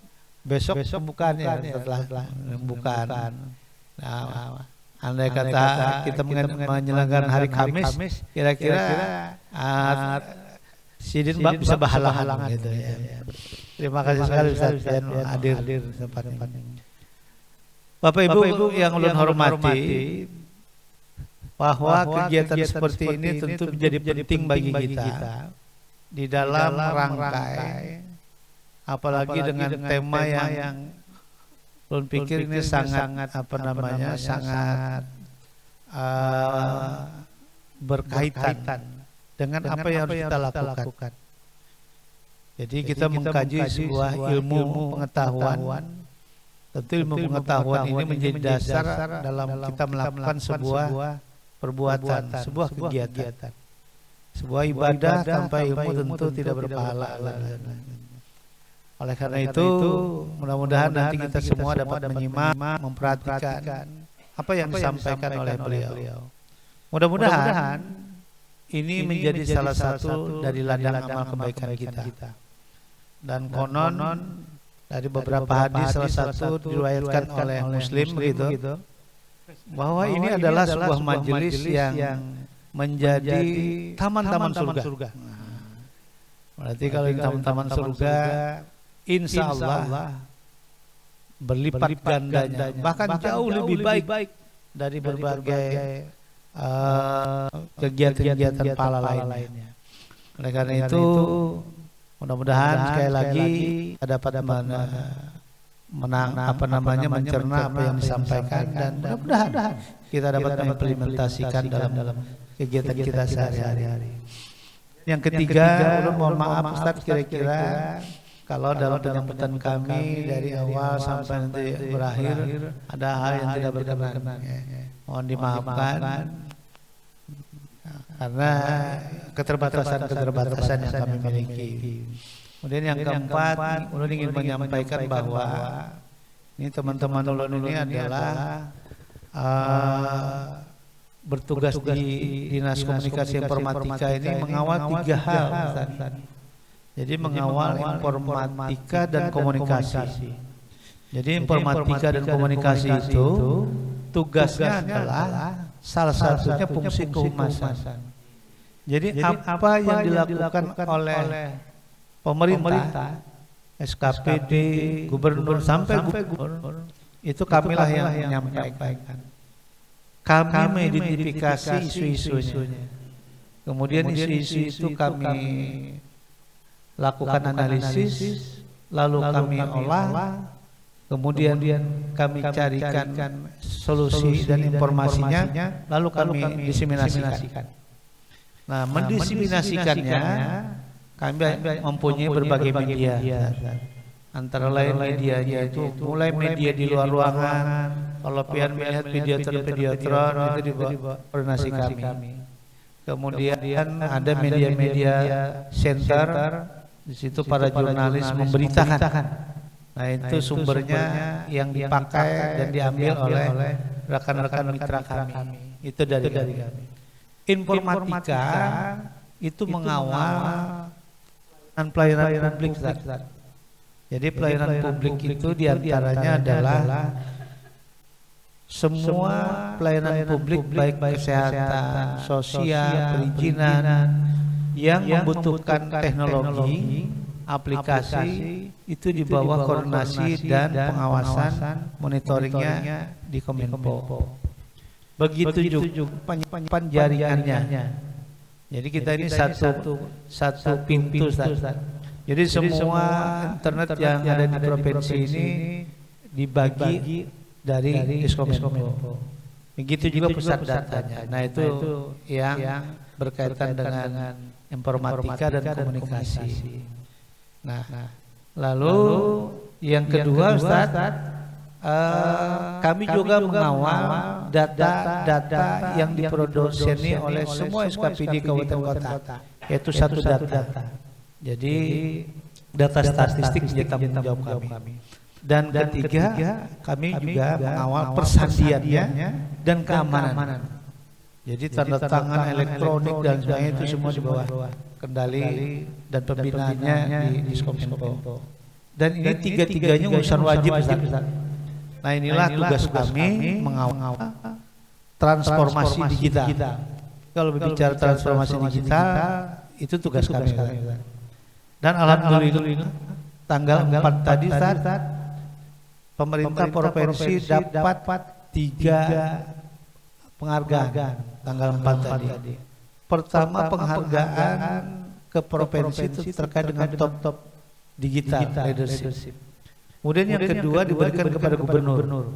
besok pembukaannya setelah pembukaan. Nah, andai kata kita menyelenggarakan hari Kamis, kira-kira Sidin Bab bisa berhalang-halangan gitu ya. Terima kasih sekali Ustaz yang hadir sempat ini. Bapak Ibu yang ulun hormati, bahwa kegiatan seperti ini tentu menjadi penting bagi kita di dalam rangkai, apalagi dengan tema yang ulun pikir ini sangat sangat berkaitan dengan apa yang harus kita lakukan. Jadi kita mengkaji sebuah ilmu pengetahuan. Tentu ilmu pengetahuan ini menjadi dasar dalam kita melakukan sebuah perbuatan, sebuah kegiatan, sebuah ibadah tanpa ilmu tentu tidak berpahala. Oleh karena itu, mudah-mudahan nanti kita semua dapat menyimak, memperhatikan apa yang disampaikan oleh beliau. Mudah-mudahan ini menjadi salah satu dari ladang amal kebaikan kita. Dan konon dari beberapa hadis salah satu diriwayatkan oleh Muslim begitu, bahwa ini adalah sebuah majelis yang menjadi taman-taman surga. Berarti kalau ini taman-taman surga, insya Allah berlipat gandanya, bahkan jauh lebih baik dari berbagai kegiatan-kegiatan pahala lainnya. Oleh karena itu, mudah-mudahan sekali lagi dapat mencerna apa yang disampaikan, dan mudah-mudahan kita dapat mengimplementasikan dalam kegiatan kita sehari-hari. Yang ketiga, ulun mohon maaf Ustaz, kira-kira kalau dalam penyampaian kami dari awal sampai nanti berakhir ada hal yang tidak berkenan, mohon dimaafkan karena keterbatasan yang kami miliki. Kemudian yang keempat, ulun ingin menyampaikan bahwa ini teman-teman ulun ini adalah bertugas di Dinas Komunikasi Informatika ini mengawal 3 hal, Ustaz. Jadi mengawal informatika dan komunikasi. Jadi informatika dan komunikasi itu tugasnya adalah salah satunya fungsi kehumasan. Jadi apa yang dilakukan oleh pemerintah, SKPD, gubernur sampai gubernur, itu kamilah yang menyampaikan. Kami mengidentifikasi isu-isunya. Kemudian isu-isu itu kami lakukan analisis, lalu kami olah, kemudian kami carikan solusi dan informasinya, lalu kami diseminasikan. Nah, mendiseminasikannya kami mempunyai berbagai media, antara lain medianya itu mulai media di luar ruangan. Kalau pian melihat videotron itu di koordinasi kami. Kemudian ada media-media center, di situ para jurnalis memberitakan. Nah, itu sumbernya yang dipakai dan diambil oleh rekan-rekan mitra kami. Itu dari kami. Informatika itu mengawal pelayanan publik. Jadi pelayanan publik itu diantaranya adalah semua pelayanan publik baik kesehatan, sosial, perizinan yang membutuhkan teknologi, aplikasi itu di bawah koordinasi dan pengawasan monitoringnya di Kominfo. Begitu juga penjaringannya. Jadi kita ini satu pintu, Ustaz. Jadi semua internet yang ada di provinsi ini dibagi dari Diskominfo. Begitu juga pusat datanya. Nah, itu yang berkaitan dengan informatika dan komunikasi. Nah, lalu yang kedua, Ustaz, kami juga mengawal data yang diproduksi oleh semua SKPD kabupaten kota, yaitu satu data. Jadi data statistik menjadi tanggung jawab kami. Dan ketiga, kami juga mengawal persandiannya dan keamanan. Jadi tanda tangan elektronik dan sebagainya itu semua di bawah kendali dan pembinaannya di Diskominfo. Dan ini tiga-tiganya urusan wajib, Ustaz. Nah, inilah tugas kami mengawal transformasi digital. Kalau berbicara transformasi digital, itu tugas kami. Dan alhamdulillah tanggal 4 tadi, Ustaz, pemerintah provinsi dapat 3 penghargaan tanggal 4 tadi. Pertama, penghargaan ke provinsi itu terkait dengan top digital leadership. Kemudian yang kedua diberikan kepada gubernur.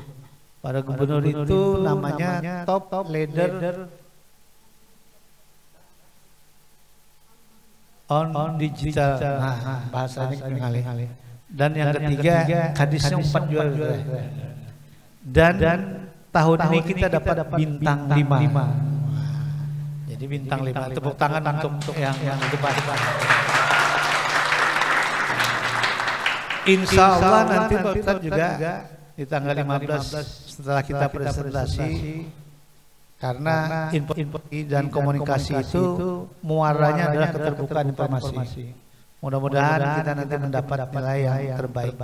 Pada gubernur itu namanya top leader on digital. Nah, bahasanya kali. Dan yang ketiga kadisnya 4 juara. Dan tahun ini kita dapat bintang 5. Jadi bintang 5. Tepuk tangan untuk yang depan. Insya Allah nanti Pak Ustadz juga di tanggal 15 setelah kita presentasi, karena info dan komunikasi itu muaranya adalah keterbukaan informasi. Mudah-mudahan kita nanti mendapat nilai yang terbaik.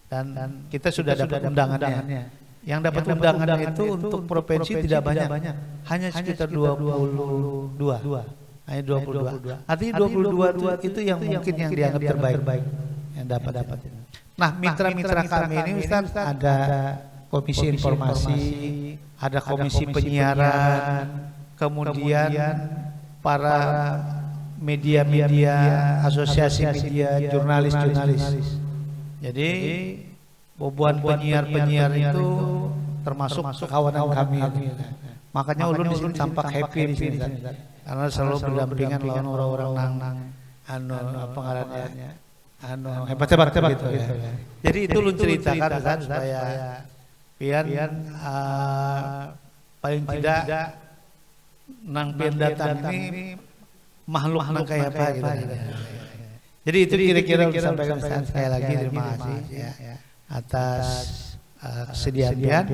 Dan kita sudah dapat undangannya. Yang dapat undangan itu untuk provinsi tidak banyak, hanya sekitar 22. Hanya 22. Artinya 22 itu yang mungkin yang dianggap terbaik yang dapat. Nah, mitra-mitra kami ini, Ustaz, ada komisi informasi, ada komisi penyiaran, kemudian para media-media, asosiasi media, jurnalis-jurnalis. Jadi boboan penyiar-penyiar itu termasuk kawanan kami. Makanya ulun di sini tampak happy di sini, karena selalu berdampingan lawan orang-orang nang apa ngarannya hebat gitu ya. Jadi itu ulun ceritakan kan supaya pian paling tidak nang pian datang ini makhluk nang kayak apa gitu. Jadi itu kira-kira sampaikan sekali lagi terima kasih ya atas kesediaan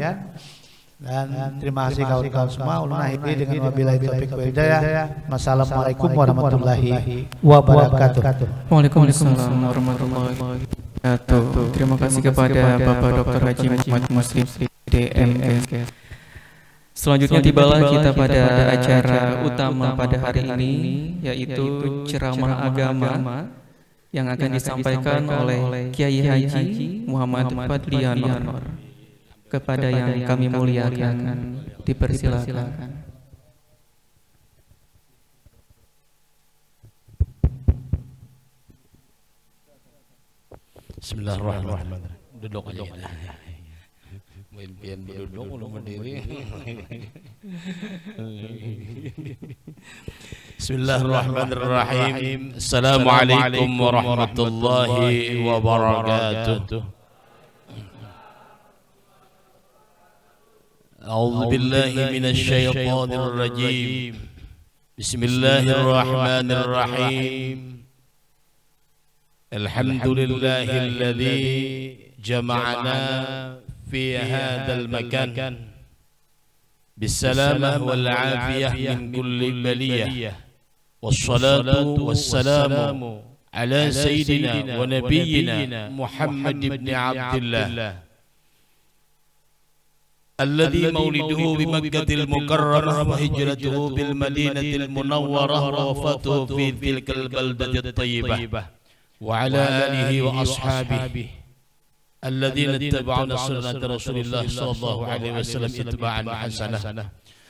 dan terima kasih kawan-kawan semua. Ulun akhiri dengan wabillahi taufiq wal hidayah. Wassalamualaikum warahmatullahi wabarakatuh. Waalaikumsalam warahmatullahi wabarakatuh. Terima kasih kepada Bapak Dr. Haji Muhammad Muslim DMS. Selanjutnya tibalah kita pada acara utama pada hari ini, yaitu ceramah agama yang akan disampaikan oleh Kiai Haji Muhammad Fadlianor. Kepada yang kami muliakan, dipersilakan. Bismillahirrahmanirrahim. Duduk aja. Pian berduduk belum berdiri. Bismillahirrahmanirrahim. Assalamualaikum warahmatullahi wabarakatuh. أعوذ بالله من الشيطان الرجيم. بسم الله الرحمن الرحيم. الحمد لله الذي جمعنا في هذا المكان بالسلامة والعافية من كل بلية، والصلاة والسلام على سيدنا ونبينا محمد بن عبد الله الذي مولده بمكة المكرمة وهجرته بالمدينة المنورة ووفاته في تلك البلدة الطيبة، وعلى آله وأصحابه الذين اتبعوا سنة رسول الله صلى الله عليه وسلم اتباعا حسنة.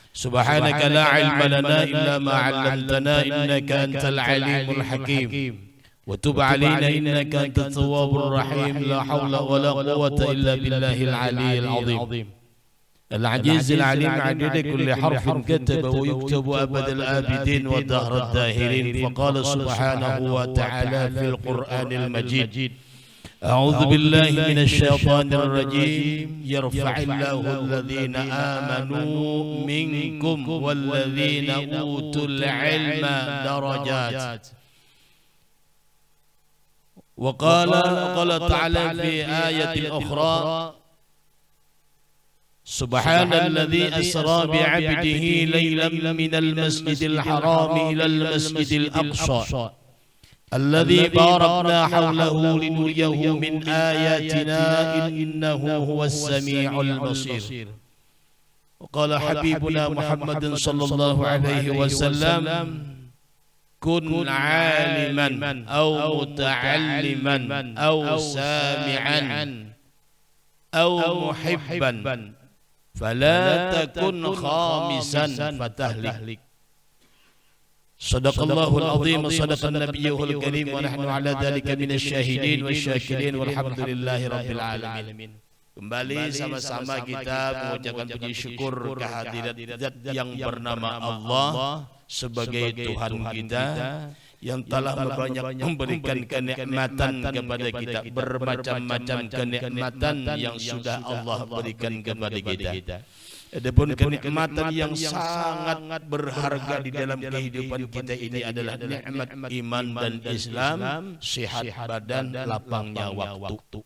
سبحانك لا علم لنا إلا ما علمتنا إنك أنت العليم الحكيم، وتب علينا إنك أنت التواب الرحيم. لا حول ولا قوة إلا بالله العلي العظيم العزيز العليم عدد كل حرف كتب ويكتب أبد الآبدين ودهر الداهرين. فقال سبحانه وتعالى في القرآن المجيد: أعوذ بالله من الشيطان الرجيم. يرفع الله الذين آمنوا منكم والذين أوتوا العلم درجات. وقال تعالى في آية أخرى: سبحان الذي أسرى بعبده ليلا من المسجد الحرام إلى المسجد الأقصى الذي باركنا حوله لنريه من آياتنا إنه هو السميع البصير. وقال حبيبنا محمد صلى الله عليه وسلم: كن عالما أو متعلما أو سامعا أو محبا فلا تكن خامسا فتهلك. صدق الله العظيم وصدق نبيه الكريم ونحن على ذلك من الشاهدين والشاكرين والحمد لله رب العالمين. Kembali sama-sama kita mengucapkan puji syukur kehadirat Zat yang bernama Allah sebagai Tuhan kita yang telah memberikan kenikmatan kepada kita, bermacam-macam kenikmatan yang sudah Allah berikan kepada kita. Adapun kenikmatan yang sangat berharga di dalam kehidupan kita ini adalah nikmat iman dan Islam, sehat badan, lapangnya waktu.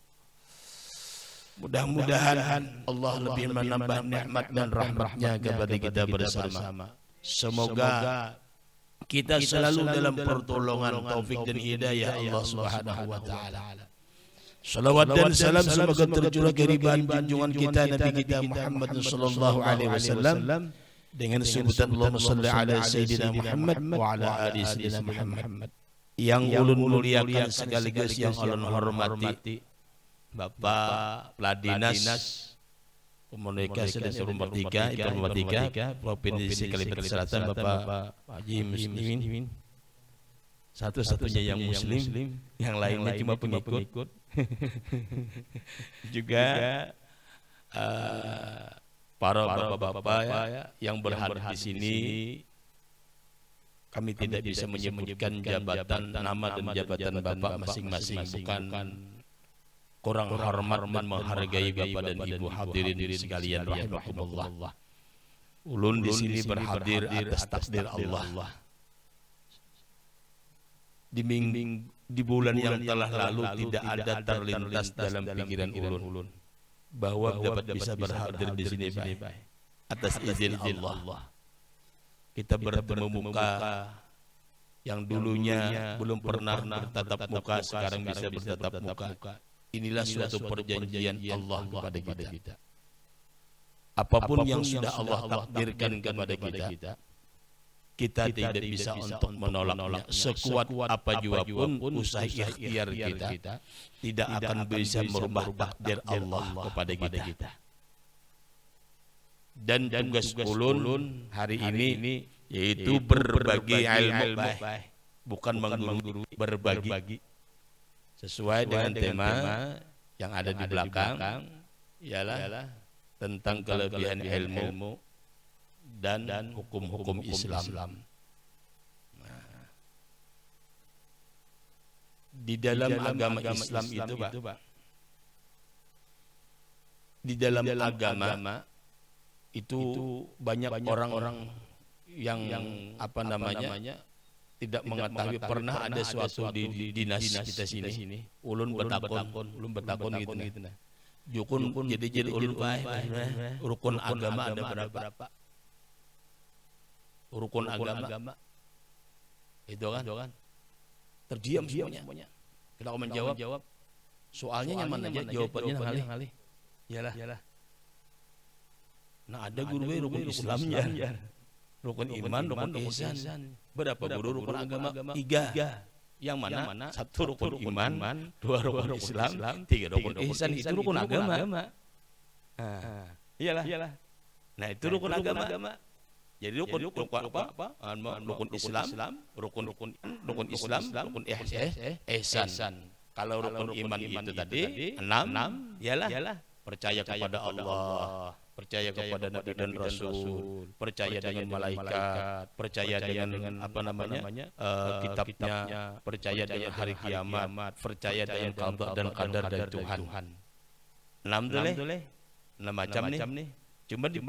Mudah-mudahan Allah lebih menambah nikmat dan rahmatnya kepada kita bersama. Semoga kita selalu dalam pertolongan, taufik dan hidayah Allah Subhanahu wa taala. Salawat dan salam semoga tercurah keribuan junjungan kita Nabi kita Muhammad sallallahu alaihi wasallam dengan sebutan Allahumma shalli ala sayyidina Muhammad wa ala ali sayyidina Muhammad. Yang ulun muliakan sekaligus yang ulun hormati Bapak Pladinas Komunikasi dan Informatika Provinsi Kalimantan Selatan, Bapak Haji Muslimin, satu-satunya yang muslim, yang lainnya cuma pengikut. juga para bapak-bapak ya, yang berhadir di sini. Kami tidak bisa menyebutkan jabatan, nama dan jabatan bapak masing-masing, bukan kurang hormat dan menghargai bapak dan ibu hadirin sekalian rahimakumullah. Ulun di sini berhadir atas takdir Allah. Di bulan yang telah lalu tidak ada terlintas dalam pikiran ulun bahwa dapat bisa berhadir di sini atas izin Allah. Kita bertemu muka yang dulunya belum pernah bertatap muka, sekarang bisa bertatap muka. Inilah suatu perjanjian Allah kepada kita. Apapun yang sudah Allah takdirkan kepada kita tidak bisa untuk menolaknya. Sekuat apa jua pun usaha ikhtiar kita tidak akan bisa merubah takdir Allah kepada kita. Dan tugas ulun hari ini yaitu berbagi ilmu, bukan menggurui, berbagi sesuai dengan tema yang ada di belakang, ialah tentang kelebihan ilmu dan hukum-hukum Islam. Nah, di dalam agama Islam itu, Pak, di dalam agama itu banyak orang-orang yang apa namanya tidak mengetahui pernah ada suatu di dinas kita sini. Ulun betakon gitu nah. Jukun jadi ulun rukun agama ada berapa? Rukun agama itu kan terdiam semuanya. Kita mau menjawab soalnya nyaman aja, jawabannya ngalih. Iyalah. Nah, ada guru rukun Islamnya, rukun iman, rukun ihsan. Berapa guru rukun agama? 3. Yang mana? 1 rukun iman, 2 rukun Islam, 3 rukun ihsan. Itu rukun agama. Iyalah. Nah, itu rukun agama. Jadi rukun apa? Rukun Islam, rukun Islam, rukun ihsan. Kalau rukun iman itu tadi 6, ialah percaya kepada Allah, percaya kepada Nabi dan Rasul, percaya dengan malaikat, percaya dengan apa namanya kitabnya, percaya dengan hari kiamat, percaya dengan qada dan qadar dari Tuhan. 6 macam nih. Cuma di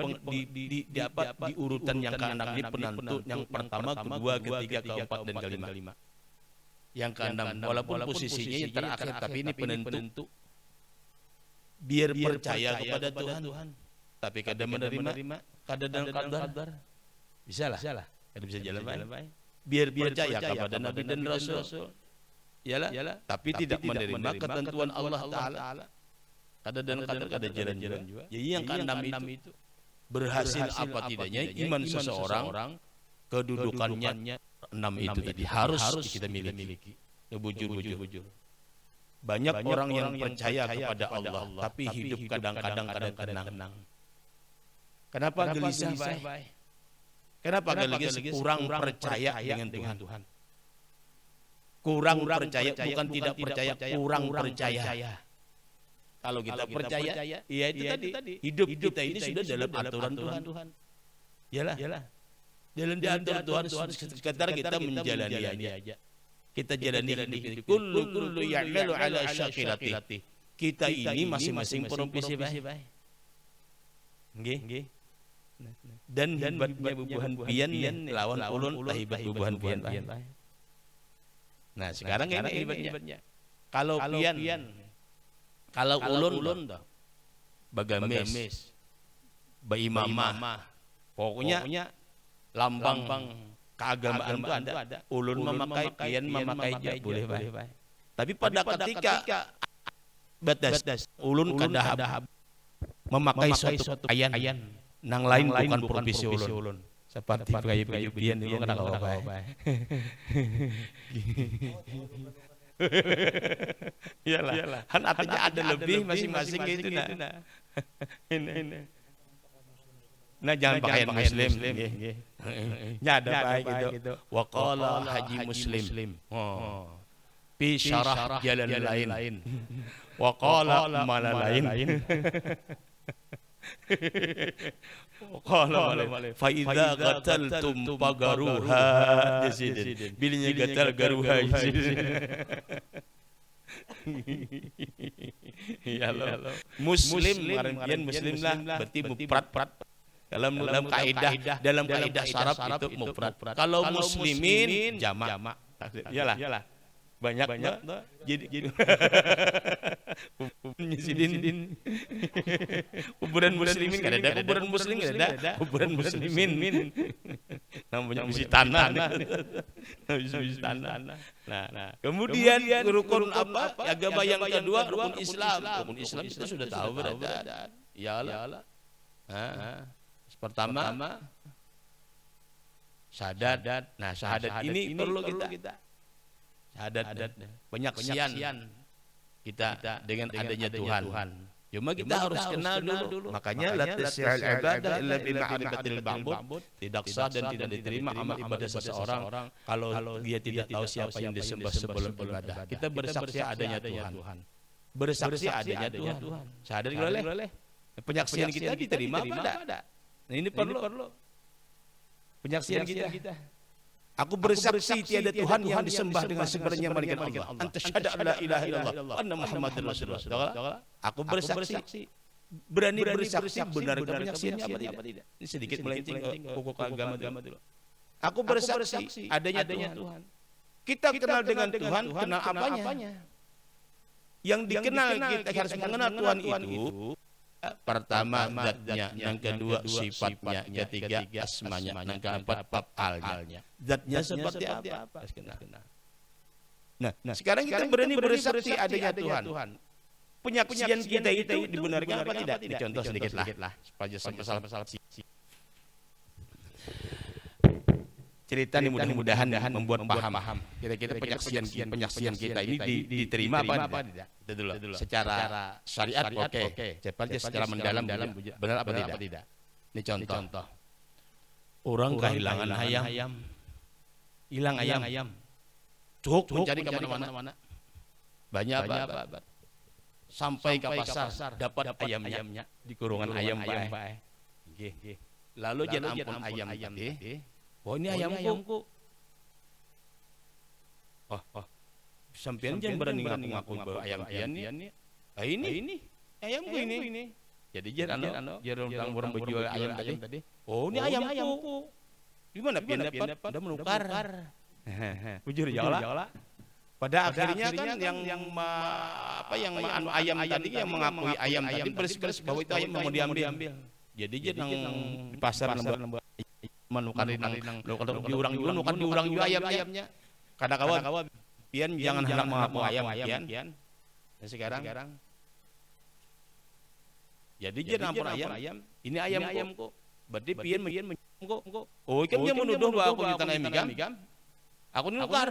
urutan yang ke-6 ini penentu yang pertama, kedua, ketiga, keempat dan kelima. Yang ke-6 walaupun posisinya yang terakhir, tapi ini penentu. Biar percaya kepada Tuhan, tapi kadang menerima kadang dan qadar. Bisa lah. Kadang bisa jalan baik. Biar percaya kepada Nabi dan Rasul. Iyalah, tapi tidak menerima ketentuan Allah Ta'ala. Kadang dan qadar kadang jalan-jalan juga. Jadi yang ke-6 itu berhasil apa tidaknya iman seseorang, kedudukannya 6 itu tadi harus kita miliki. Bujur. Banyak orang yang percaya kepada Allah, tapi hidup kadang-kadang tenang. Kenapa gelisah, Bay? Kenapa gelisah? Kurang percaya dengan Tuhan. Kurang percaya, bukan tidak percaya, kurang percaya. Kalau kita percaya, ya itu tadi. Hidup kita ini sudah dalam aturan Tuhan. Yalah. Dalam diatur Tuhan, sekitar kita menjalani aja. Kita jalani hidup. Kullu ya'malu ala syakilati. Kita ini masing-masing profesi, Bay. Nggih. Dan hebatnya bubuhan pian lawan ulun hebat bubuhan pian. Nah, sekarang ini hebatnya. Kalau pian, kalau ulun toh bagames, baimamah, pokoknya lambang keagamaan itu ada. Ulun memakai pian, memakai jas boleh, Bay. Tapi pada ketika batas ulun kadahab memakai suatu ayan nang lain bukan profesi ulun. Seperti pakai pian itu kan apa, Bay. Iyalah. Kan artinya ada lebih masing-masing gitu nah. Ini. Nah, jangan pakaian muslim nggih. Nya ada baik gitu. Wa qala haji muslim. fi syarah jalan lain. Wa qala mala lain. Qala fa idza qataltum fagaruha jasidin. Bilinya gatal garuha jasidin. Ya Allah. Muslim artian muslim lah berarti mufrad. Dalam kaidah syaraf itu mufrad. Kalau muslimin jamak. Iyalah. Banyak jadi nyisidin kuburan muslimin kan ada, kuburan muslim kan ada, kuburan muslimin namanya bisi tanah. Nah, kemudian rukun apa? Agama yang kedua rukun Islam. Rukun Islam kita sudah tahu berada. Iyalah. Pertama syahadat. Nah, syahadat ini perlu kita syahadat penyaksian kita dengan adanya Tuhan. Cuma kita harus kenal dulu. Makanya la tasihul ibadah illa bi ma'rifatil ma'bud. Tidak sah dan tidak diterima amal ibadah seseorang kalau dia tidak tahu siapa yang disembah sebelum ibadah. Kita bersaksi adanya Tuhan. Bersaksi adanya Tuhan. Syahadat boleh. Penyaksian kita diterima apa enggak? Nah, ini perlu. Penyaksian kita. Aku bersaksi tiada Tuhan yang disembah dengan sebenarnya melainkan Allah. Anta syahada la ilaha illallah anna Muhammadar Rasulullah. Aku bersaksi. Berani bersaksi benar penyaksiannya apa tidak? Ini sedikit melenceng ke pokok agama dulu. Aku bersaksi adanya Tuhan. Kita kenal dengan Tuhan, kenal apanya? Yang dikenal kita harus mengenal Tuhan itu pertama zatnya, yang kedua sifatnya, ketiga asmanya, yang keempat af'alnya. Zatnya seperti apa? Nah, sekarang kita berani bersaksi adanya Tuhan. Penyaksian kita itu dibenarkan apa tidak? Ini contoh sedikit lah supaya masalah cerita ini mudah-mudahan membuat paham. Kira-kira penyaksian kita ini diterima apa tidak? Itu dulu. Secara syariat oke. Secara mendalam benar apa tidak? Ini contoh. Orang kehilangan ayam. Hilang ayam. Cuk mencari kemana-mana. Banyak apa? Sampai ke pasar dapat ayamnya di kurungan ayam bae. Lalu jangan ampun ayam tadi. Oh, ini ayamku. Oh. Sampean jangan berani ngaku ayam ini. Ini ayamku ini. Jadi jangan orang berjual ayam tadi. Oh, ini ayamku. Di mana pian dapat? Udah menukar. Bujur jala. Pada akhirnya kan yang ayam tadi yang mengakui ayam tadi bersikeras bahwa itu ayam mau diambil. Jadi jangan di pasar lembar menukar diurang juga ayamnya. Kadang-kadang pian jangan hendak mengaku ayam pian. Dan sekarang jadi jangan ampun ayam. Ini ayamku. Berarti pian menjengko. Oh, kan dia menuduh bahwa aku di tanah migam. Aku nukar.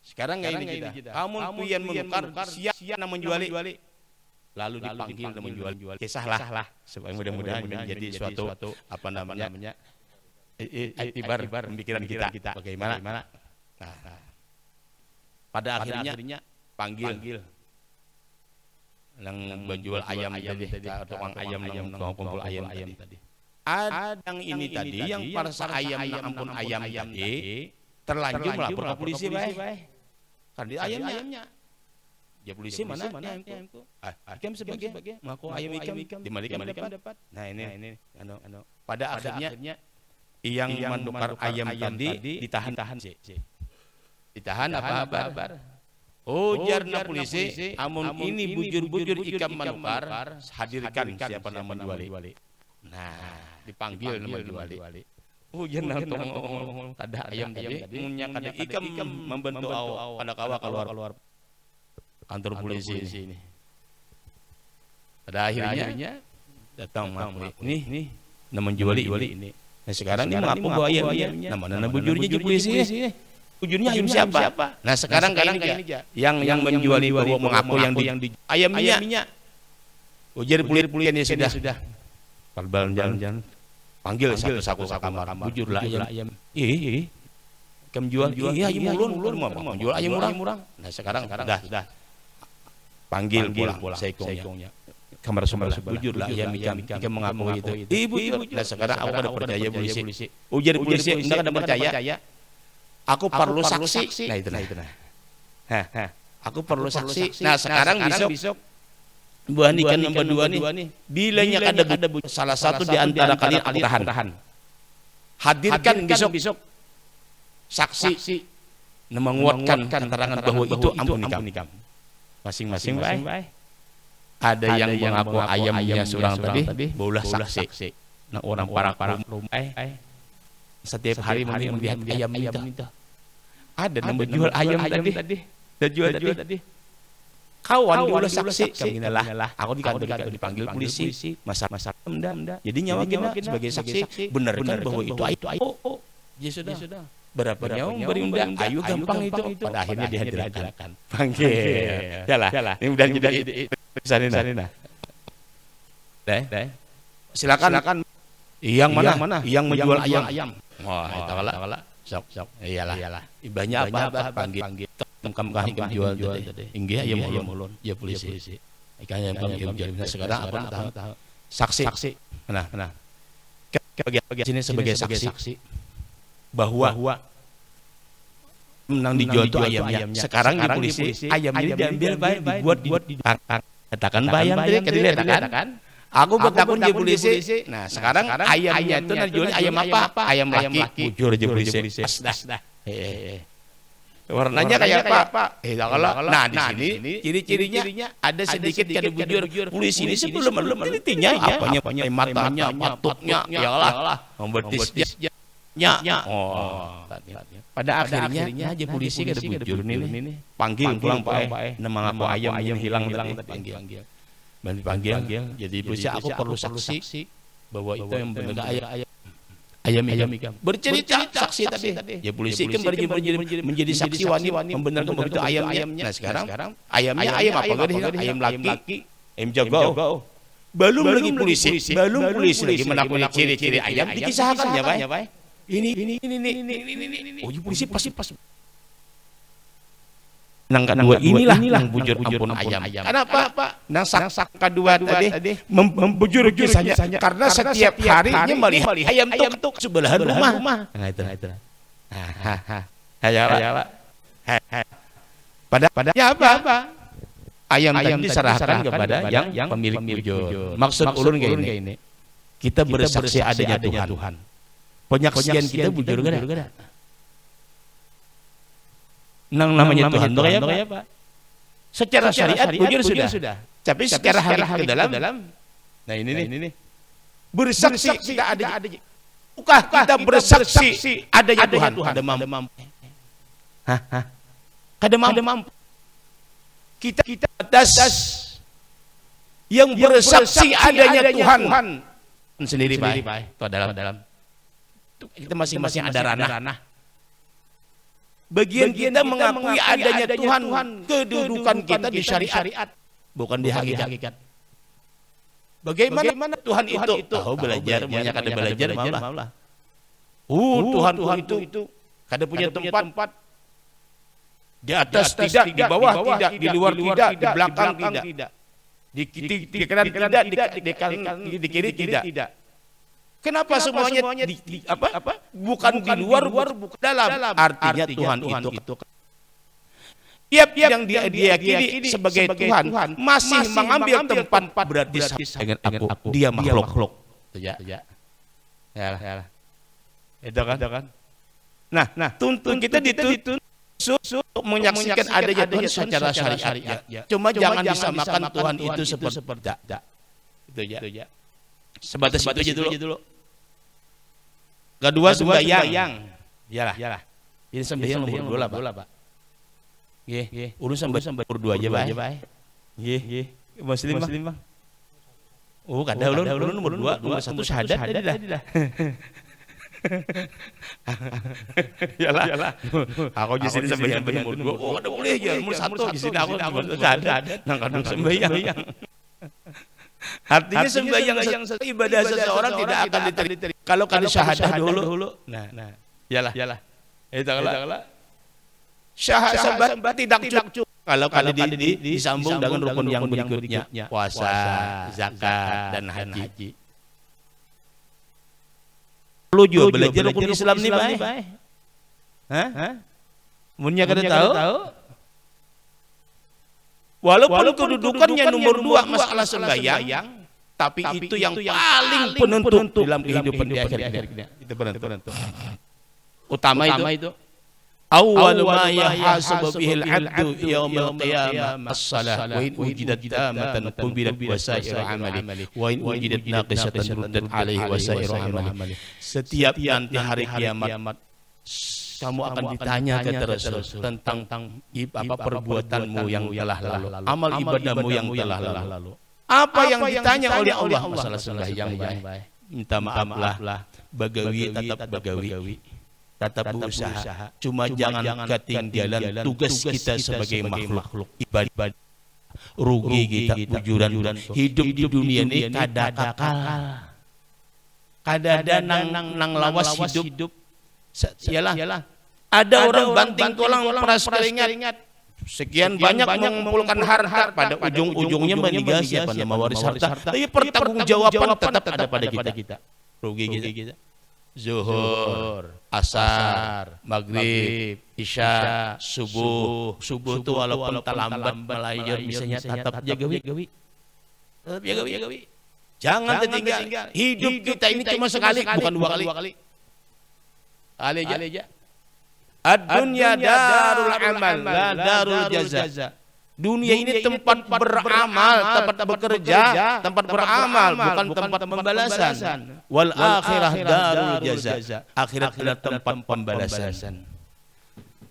Sekarang ini kita. Kamu pian menukar siap menjuali. Lalu dipanggil dan menjual. Kisahlah supaya mudah-mudahan menjadi suatu apa namanya iktibar pemikiran kita bagaimana. Nah, pada akhirnya panggil yang menjual ayam tadi, tukang ayam yang kumpul ayam tadi. Adang ini tadi yang parsa ayam ampun ayam tadi terlanjur melapor ke polisi karena ayamnya. Ya polisi mana ayamku? Ikam sebagai mengaku ayam ikam di mana ikam dapat. Nah ini pada akhirnya yang menukar ayam tadi ditahan sih. Ditahan apa? Oh, jarna polisi amun ini bujur ikam menukar hadirkan siapa nama menjuali. Nah, dipanggil nama menjuali. Oh, jarna ngomong tada ayam tadi punya kada ikam membentuk pada kawa keluar kantor polisi ini. Pada akhirnya datang ini nama menjuali ini. Nah, sekarang ini mengaku bahwa ayamnya nama bujurnya polisi. Bujurnya ayam siapa? Nah, sekarang yang menjuali bahwa mengaku yang di ayamnya. Ujar pulir-pulian ya sudah. Balbal jalan. Panggil satu-satu kamar. Bujurlah ayam. Ikam jual, iya ayam ulun mau jual ayam murang. Nah sekarang sudah panggil pulang seikongnya. Kamar sebelah bujur lah ayam ikam mengakui itu. Bujur. Nah sekarang aku ada percaya polisi. Ujar polisi enggak ada percaya. Aku perlu saksi. Nah itu. Aku perlu saksi. Nah sekarang besok buah nikah nomor 2 nih. Bilanya ada salah satu di antara kalian aku tahan. Hadirkan besok saksi menguatkan keterangan bahwa itu ampun nikah. Masing-masing baik. Ada yang mengaku ayamnya seorang tadi, bolah saksi. Nah orang para rumah setiap hari melihat ayam itu. Ada yang menjual ayam tadi. Jual tadi. Kawan bolah saksi kami lah. Aku di kantor dipanggil polisi. Masa enggak. Jadi nyawa kita sebagai saksi benarkan bahwa itu ayam. Ya sudah. Berapa nyawa beri undang, ayo gampang itu. Pada akhirnya dihadirkan. Panggil. Yalah. Ini udah sana. Deh. Silakan. Yang mana? Yang menjual ayam. Wah, itu kalah. Sok. Iyalah. Ibanya apa? Panggil. Tengkam jual tadi. Inggih ayam ulun. Ya polisi. Ikan ayam jual. Sekarang aku tahu. Saksi. Nah. Sini sebagai saksi. Bahwa menang dijual itu ayamnya. Sekarang di polisi ayamnya diambil dibuat katakan bayang tadi kan. Aku bertakun di polisi. Nah sekarang ayamnya itu dijual ayam apa? Ayam laki. Bujur aja polisi. Warnanya kayak apa? Nah di sini ciri-cirinya ada sedikit kada bujur. Polisi ini sebelum telitinya apanya matanya, patuknya, iyalah membetisnya. Pada akhirnya aja polisi kada bujur ini. Panggil pulang Pak. Nama aku ayam hilang tadi panggil. Jadi polisi aku perlu saksi bahwa itu yang benar ayam ikam. Bercerita saksi tadi. Ya polisi kan menjadi saksi wani membenarkan bahwa itu ayamnya. Nah sekarang ayamnya ayam apa? Ayam laki, ayam jago. Belum polisi lagi menakuni ciri-ciri ayam dikisahkan ya Pak. Ini. Oh, polisi pasti pas. Nang kedua inilah yang bujur ampun ayam. Kenapa? Nang sak kedua tadi membujur kisahnya karena setiap harinya melihat ayam tuk sebelahan rumah. Nah itu. Hayalah. Pada apa? Ayam tadi diserahkan kepada yang pemilik bujur. Maksud ulun kayak ini. Kita bersaksi adanya Tuhan. Penyaksian kita bujur gak? Nang namanya Tuhan itu kayak apa? Secara syariat bujur sudah. Tapi secara hari ke dalam. Nah ini nih. Bersaksi tidak ada. Bukan kita bersaksi adanya Tuhan. Ada mampu. Kada mampu. Kita atas yang bersaksi adanya Tuhan sendiri Pak. Itu dalam kita masing-masing ada ranah. Bagian kita mengakui adanya Tuhan, kedudukan kita di syariat, bukan di hakikat. Bagaimana Tuhan itu? Tahu belajar, banyak ada belajar malah. Tuhan itu kada punya tempat. Di atas tidak, di bawah tidak, di luar tidak, di belakang tidak. Di kanan tidak, di kiri tidak. Kenapa semuanya bukan di luar, bukan dalam. Artinya Tuhan itu tiap yang dia diyakini sebagai Tuhan masih mengambil tempat berarti dengan aku. Dia makhluk. Ya. Itu kan. Nah, tuntun kita dituntut untuk menyaksikan adanya Tuhan secara syariat. Cuma jangan disamakan Tuhan itu seperti itu ya. Sebatas itu aja dulu. Kedua sembahyang. Iyalah. Ini sembahyang nomor 2 lah, Pak. Nggih. Urus sembahyang nomor 2 aja, Pak. Nggih. Muslim, Bang. Oh, kada ulun nomor 2, nomor 1 syahadat tadi dah. Iyalah. Aku di sini sembahyang nomor 2. Oh, kada boleh ya nomor 1 di sini aku nomor syahadat. Nang kadung sembahyang. Artinya sembahyang ibadah seseorang tidak akan diterima kalau kada syahadah dulu. Nah, iyalah. Itu kalau syahadat tidak cukup kalau disambung dengan rukun yang berikutnya, puasa, zakat, dan haji. Perlu juga belajar rukun Islam nih, baik. Hah? Munya kada tahu? Walaupun kedudukannya nomor 2 masalah sembahyang, tapi itu yang paling penentu dalam kehidupan di akhirnya. Itu penentu. Utama itu. Awal ma yahasabu bihil abdu yaumal qiyamah as-salah wa in wujidat tamatan qubilat wasairu amali wa in wujidat naqisatan ruddat alaihi wasairu amali. Setiap nanti hari kiamat kamu akan ditanya terus tentang apa perbuatanmu yang telah lalu, amal ibadahmu yang telah lalu. Apa yang ditanya oleh Allah? Masalah sembahyang, minta maaflah, bagawi tetap bagawi, tetap berusaha. Cuma jangan ketinggalan tugas kita sebagai makhluk ibadah. Rugi kita ujuran hidup di dunia ini kada kakal, kada ada nang lawas hidup. Yalah, ada orang banting tulang peras keringat, sekian banyak mengumpulkan harta, pada ujung-ujungnya meninggal siapa nama waris harta, tapi pertanggungjawaban tetap ada pada kita. Rugi kita. Zuhur, asar, maghrib, isya, subuh itu walaupun terlambat melayar misalnya tetap jagawi. Jangan tertinggal. Hidup kita ini cuma sekali, bukan 2 kali. Ali aja. Ad-dunya darul amal, la darul jaza. Dunia ini tempat beramal, tempat bekerja, tempat beramal, bukan tempat pembalasan. Wal akhirah darul jaza. Akhirat adalah tempat pembalasan.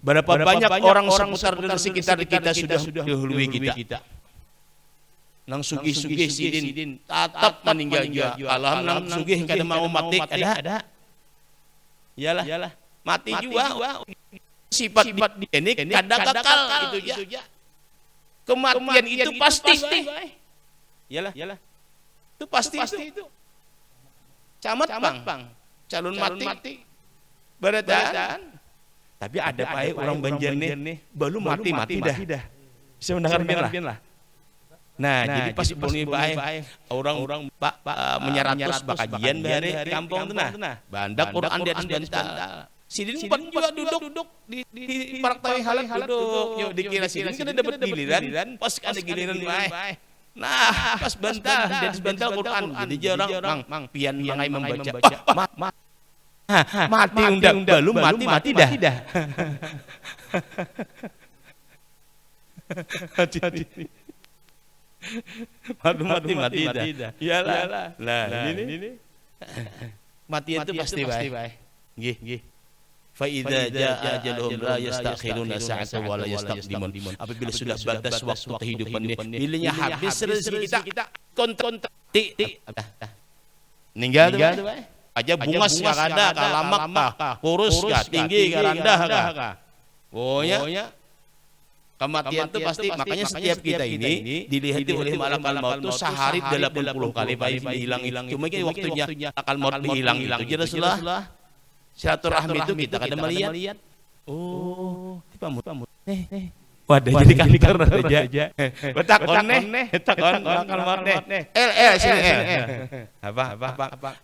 Berapa banyak orang seputar dan sekitar kita sudah dahului kita. Nang sugih-sugih sidin tetap meninggal juga. Alam nang sugih kada mau mati ada. Iyalah, mati juga. Sifat dia ini kada kekal itu ya. Kematian itu pasti. Iyalah. Itu pasti itu. Camat bang, calon mati. Beratan. Tapi ada baik orang Banjar nih, belum mati dah. Bisa mendengarkan lah. Nah, jadi pas bunyi baik orang menyeratus bakajian dari kampung tu nah. Bandak Quran di atas bantal. Sidin pun juga duduk di partai halal duduk. Dikira sidin kan dapat giliran, pas ada giliran baik. Nah, pas bantal di atas bantal Quran. Jadi orang mang pian mangai membaca. Mati undang belum mati dah. Hati-hati. Mati dah. Iyalah. Nah, ini mati itu pasti baik. Nggih. Fa idza jaa ajaluhum la yastakhiruna sa'atan wa la yastaqdimun. Apabila sudah batas waktu kehidupan ini, bilanya habis rezeki kita kontak ninggal tu baik. Aja bungas ka kada, ka lamak ka, kurus ka, tinggi ka, rendah ka. Pokoknya kematian itu pasti, makanya setiap kita ini dilihat oleh malakal maut itu sehari 80 kali hilang. Cuma ini waktunya akal maut hilang itu. Jadi Rasulullah silaturahmi itu kita kadang melihat. Oh, pamut. Wadah jadi kantor aja. Betakon akal maut nih. Sini. Apa?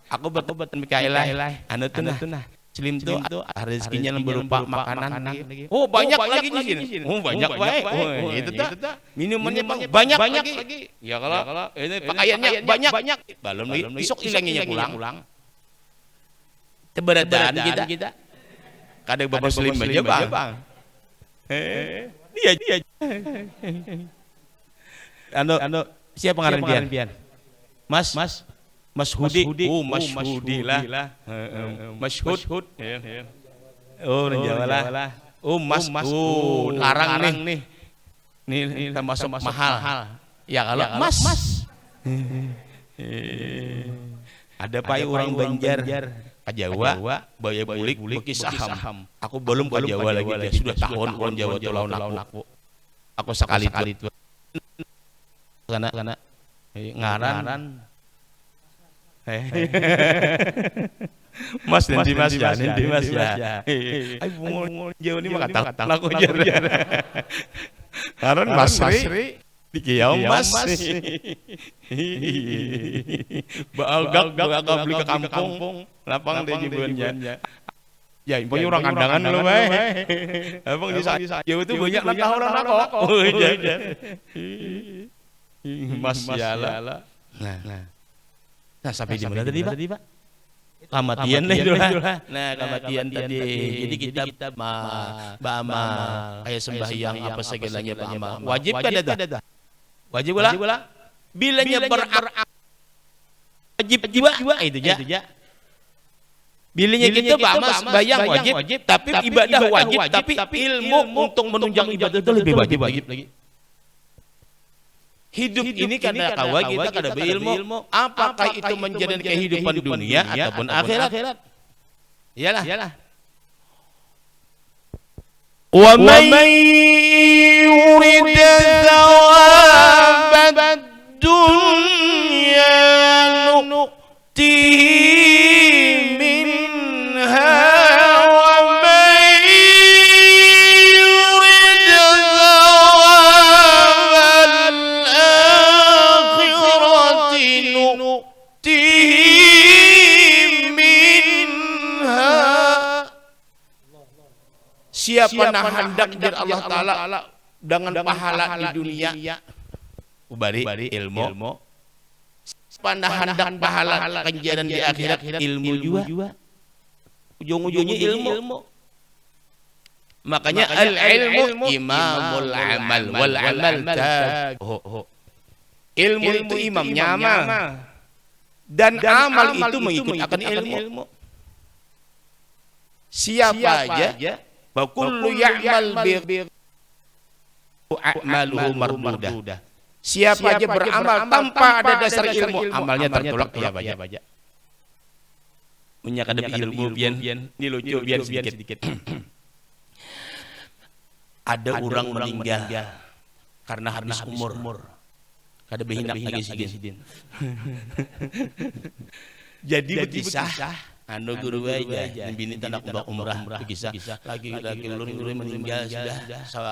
Aku betul Mikaelah. Anu tunah. Selim itu rezekinya berupa makanan lagi. Oh, banyak lagi di sini. Oh, banyak baik. Oh, itu tak. Minumannya banyak lagi. Ya kalau ini pakaiannya banyak. Belum lagi besok hilangnya pulang. Keberadaan kita. Kadang Bapak Selim aja, Bang. Dia. Anu siapa ngaran pian? Mas Hudi. Oh, Mas Hudi lah. Mas Hud. Oh, Jawa lah. Oh, Mas. Oh, larang nih. Nih termasuk mahal. Ya kalau Mas. Ada pai orang Banjar, Jawa, Baya Bulik, Bukis Saham. Aku belum ke Jawa lagi, dia sudah tahun orang Jawa tu lawan aku. Aku sekali itu. Karena ngaran Mas nanti mas ya. Ay bungo jauh ini mah kata laku jar. Karena Mas Sri dikiau Mas. Bagak beli ke kampung, lapang deh jibuannya. Ya, punya orang kandangan lu bae. Abang di jauh itu banyak orang rokok. Mas Yala. Nah, sampai di mana tadi, Pak? Kamatian lah itu lah. Nah, kamatian tadi. Jadi kita ba'amal kayak sembahyang apa segalanya ba'amal. Wajib kada dah? Wajib lah. Bilanya wajib jiwa itu ya. Bilanya kita ba'amal sembahyang wajib, tapi ibadah wajib, tapi ilmu untuk menunjang ibadah itu lebih wajib lagi. Hidup ini karena kawa kita kada berilmu, apakah itu menjadi kehidupan dunia ataupun akhirat? Iyalah. Wa may yurid thawabad dunya nu'tihi minha wa may yurid thawabal akhirati nu'tihi minha. Siapa nah hendak jar Allah Ta'ala dengan pahala di dunia ubari ilmu panah hendak pahala ganjaran di akhirat ilmu juga ujung-ujungnya ilmu. Makanya al-ilmu imamul amal wal amal ilmu itu imamnya amal dan amal itu mengikut akan ilmu. Siapa aja wa kullu ya'mal bi a'maluhu mardudah. Siapa aja beramal tanpa ada dasar ilmu, amalnya tertolak ya baca. Menyakadep ilmu bian ini lucu bian sedikit. Ada orang meninggal karena habis umur. Kada behinak lagi sidin. Jadi berkisah anu guru aja bini tandak umrah kisah lagi ulun meninggal sudah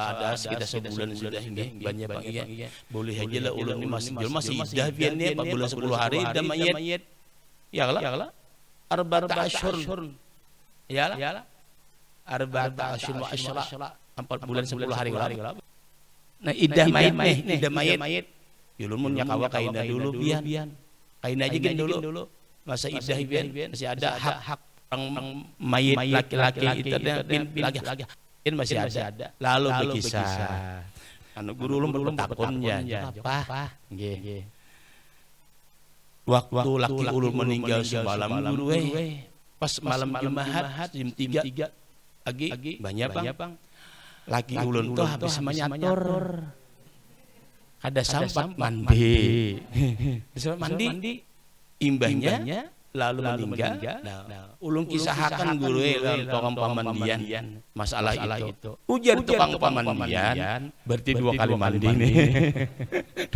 ada sekitar sebulan sudah hingga banyak ya boleh aja lah ulun ini masih idah biannya 4 bulan 10 hari dan mayat ya lah arba'ata asyhur ya lah arba'ata asyhur wa asyra 4 bulan 10 hari nah idah mayat ulun mun nyakawa kaina dulu bian kaina aja dulu masa idah bian masih ada hak orang mayit laki-laki itu laki-laki masih ada. Lalu berkisah anu guru ulun bertakunnya apa nggih waktu laki ulun meninggal semalam guru pas malam Jumat jam 3 pagi banyak bang laki ulun tuh habis menyator ada sampat mandi imbahnya lalu meninggal. Nah, ulun kisahakan guru tukang pamandian masalah itu. Ujar tukang pamandian berarti 2 kali mandi nih.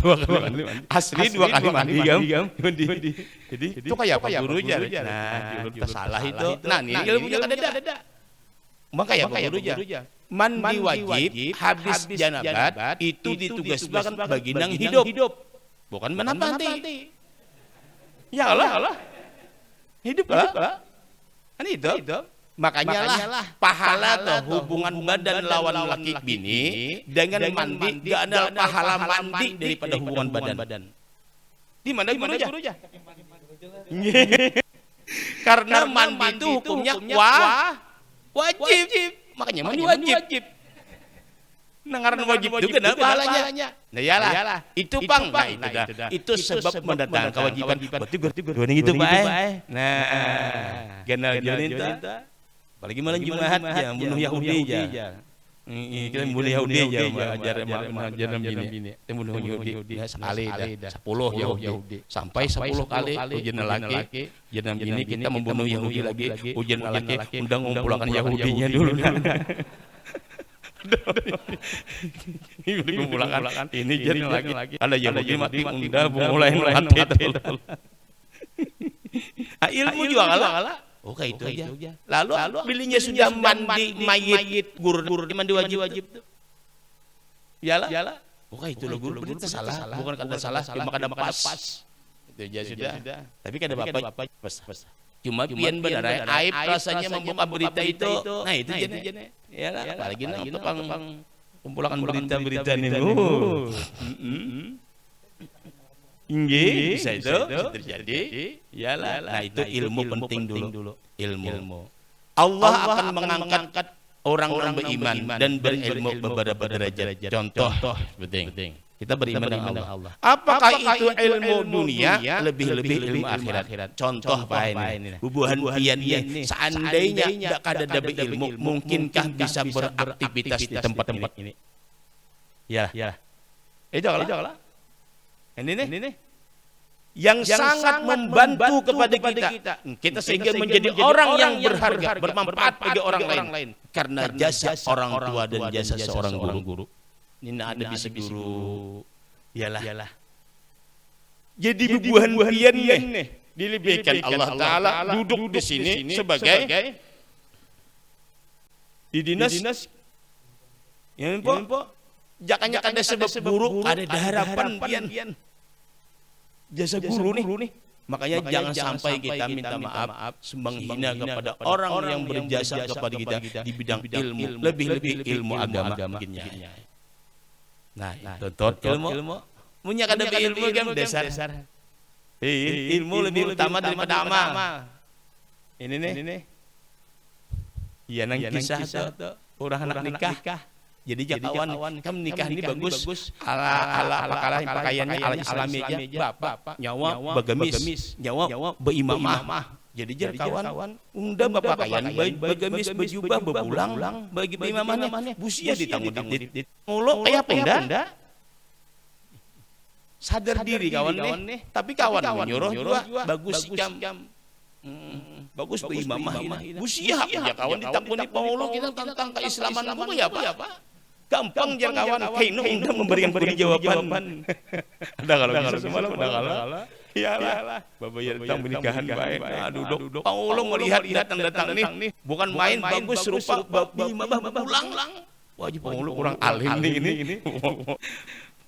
2 kali mandi. Asli 2 kali mandi gam. Jadi itu kayak apa guru jar. Nah, ulun tersalah itu. Nah, ini ilmunya kada. Maka ya guru jar. Mandi wajib habis janabat itu ditugaskan bagi nang hidup. Bukan menapati. Ya Allah. Hidup lah. Kan itu. Makanya lah pahala atau hubungan badan lawan laki bini dengan mandi gak ada pahala mandi daripada hubungan badan. Di mana gurunya? Karena mandi itu hukumnya wajib. Makanya mandi wajib. Nangaran wajib itu kenapa pahalanya? Nah yalah, itu bang, itu sebab mendatangkan kewajiban. Berarti gue gitu baik. Nah, kenal jonin itu. Apalagi malam Jumat ya, bunuh Yahudi aja. Kita bunuh Yahudi aja, ajaran bini. Kita bunuh Yahudi sekali, 10 Yahudi. Sampai 10 kali ujian laki, ujian bini kita membunuh Yahudi lagi, ujian laki, undang ngumpulkan Yahudinya dulu. Ini jadi lagi ada Yahudi mati unda mulai mati Ilmu juga kalah. Oke itu aja. Lalu belinya sudah mandi mayit guru mandi wajib tuh. Yalah. Oke itu loh guru berita salah. Bukan kada salah, cuma kada pas. Itu aja sudah. Tapi kada apa-apa pas. Cuma pian benar aib rasanya membuka berita itu. Nah itu jene. Yalah, apalagi nang tukang kumpulan berita-berita nih. Bisa itu terjadi. Yalah. Nah itu ilmu penting dulu. Ilmu. Allah akan mengangkat orang beriman dan berilmu beberapa derajat. Contoh penting. Kita beriman dengan Allah. Apakah itu ilmu dunia lebih-lebih ilmu akhirat? Contoh Pak ini. Bubuhan pian ini. Seandainya tidak ada dapat ilmu, mungkinkah bisa beraktivitas di tempat-tempat ini? Ya. Itu kalau. Ini nih. Yang sangat membantu kepada kita sehingga menjadi orang yang berharga, bermanfaat bagi orang lain karena jasa orang tua dan jasa seorang guru. Ini ada bisi guru. Yalah. Jadi bubuhan pian nih dilebihkan Allah Taala duduk di sini sebagai di dinas yang jakanya ada sebab buruk, ada harapan pian. Jasa guru nih. Makanya jangan sampai kita minta maaf menghina kepada orang yang berjasa kepada kita di bidang ilmu, lebih-lebih ilmu agama. Nah, contoh ilmu. Punya kada ilmu kan dasar. Ilmu lebih utama daripada amal. Ini nih. Iya nang kisah tuh orang anak nikah. Jadi kawan kan nikah ini bagus ala pakaiannya ala islami aja. Bapak nyawa bagamis, nyawa beimamah. Jadi kawan unda bapak pakaian bagamis berjubah bebulang bagi beimamahnya busia ditanggung di mulut kayak penda. Sadar diri kawan nih. Tapi kawan menyuruh juga bagus sikam. Bagus beimamah ini. Busia ya kawan ditakuni Paulo kita tentang keislaman aku ya apa? Gampang jangan kawan, kaino unda memberikan jawaban. Ada kalau semalam ada kalau. Iyalah, bapak ya datang menikahan baik. Aduh, Paulo melihat datang nih, bukan main bagus rupa bimabah pulang. Wajib Paulo kurang alim nih ini.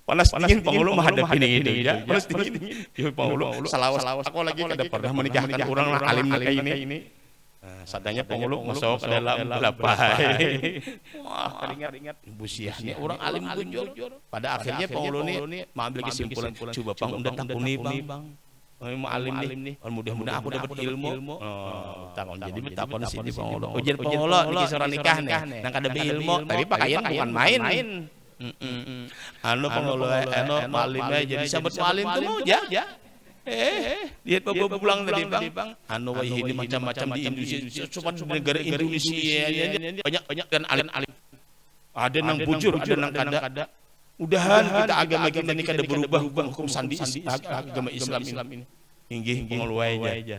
Panas dingin Paulo menghadapi ini ya. Panas dingin. Paulo salawas. Aku lagi kada pernah menikahkan orang alim kayak ini. Sadanya Paulo masuk ke dalam lapai. Wah, ingat busiahnya orang alim bujur. Pada akhirnya Paulo nih mengambil kesimpulan, coba Bang unda takuni Bang. Alim nih, mudah-mudahan aku dapat ilmu. Takon jadi betakon sini Paulo. Ujian Paulo niki seorang nikah nih, nang kada ilmu, tapi pakaian bukan main. Paulo alimnya jadi sahabat alim tuh mau ya. Lihat bapak pulang tadi Bang. Ini macam-macam di Indonesia, cuma di negara Indonesia banyak dan alim. Ada nang bujur, ada nang kada. Udahan kita agama kita ini kada berubah hukum sandi agama Islam ini. Inggih penguluai aja.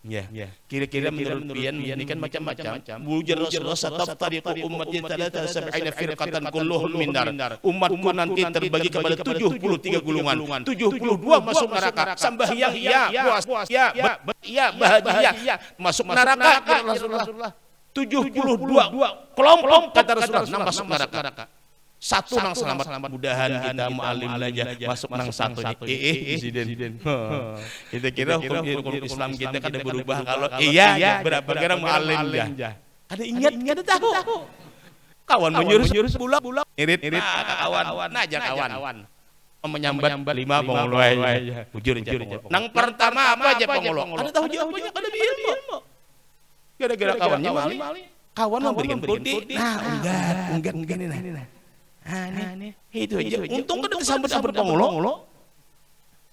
Ya. Kira-kira menurut pian ini kan macam-macam. Bujar Rasulullah satafariqu ummati 73 firqatan kulluhum minnar. Umatku nanti terbagi kepada 73 golongan. 72 masuk neraka. Sembahyang puas bahagia masuk neraka kata Rasulullah. 72 kelompok kata Rasulullah masuk neraka. Satu nang selamat mudahan kita mu'alim aja masuk nang satu presiden. Kita kira hukum Islam kita kada berubah kalau berapa kira mu'alim ya. Kada ingat kada tahu. Kawan menyuruh pulang irit kawan naja kawan. Menyambat 5 pengulo aja. Bujur aja. Nang pertama apa aja pengulo? Kada tahu jawabannya kada ilmu. Gara-gara kawannya mali. Kawan memberikan kode. Enggak ini. Nih, itu aja. Untung kan disambut pengulo.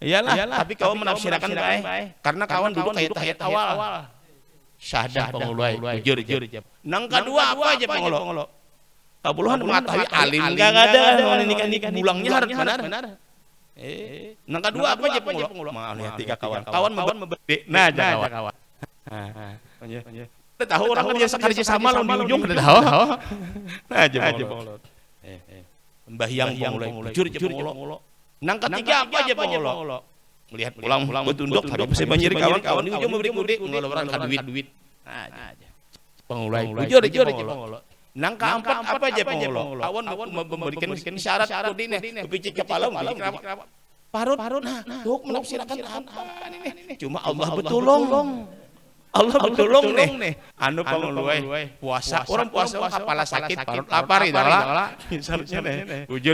Iyalah, tapi kawan menafsirkan baik. Karena kawan dulu kayak tahiyat awal. Syahadah pengulo, jujur. Nang kedua apa aja pengulo? Kabuluhan mengetahui alim enggak ada. Nikah bulangnya harus benar. Nang kedua apa aja pengulo? Lihat tiga kawan. Kawan memberi. Nah, aja kawan. Kita tahu orang kerja sama lo di ujung kita tahu. Nah, aja pengulo. Membahyang pengulo, jujur aja pengulo. Nang ketiga apa aja pengulo? melihat pulang betunduk tapi bisa banjir kawan-kawan di ujung memberi kudik ngeluaran duit. Nah, pengulai bujur pengolo. Nang keempat apa aja pengolo. Awan memberikan syarat kodine kepicik kepala parut. Nah, duk menafsirkan apa ini? Cuma Allah betulong. Allah betulong nih. Anu pengulai puasa orang puasa kepala sakit parut lapar itu lah. Misalnya nih. Bujur.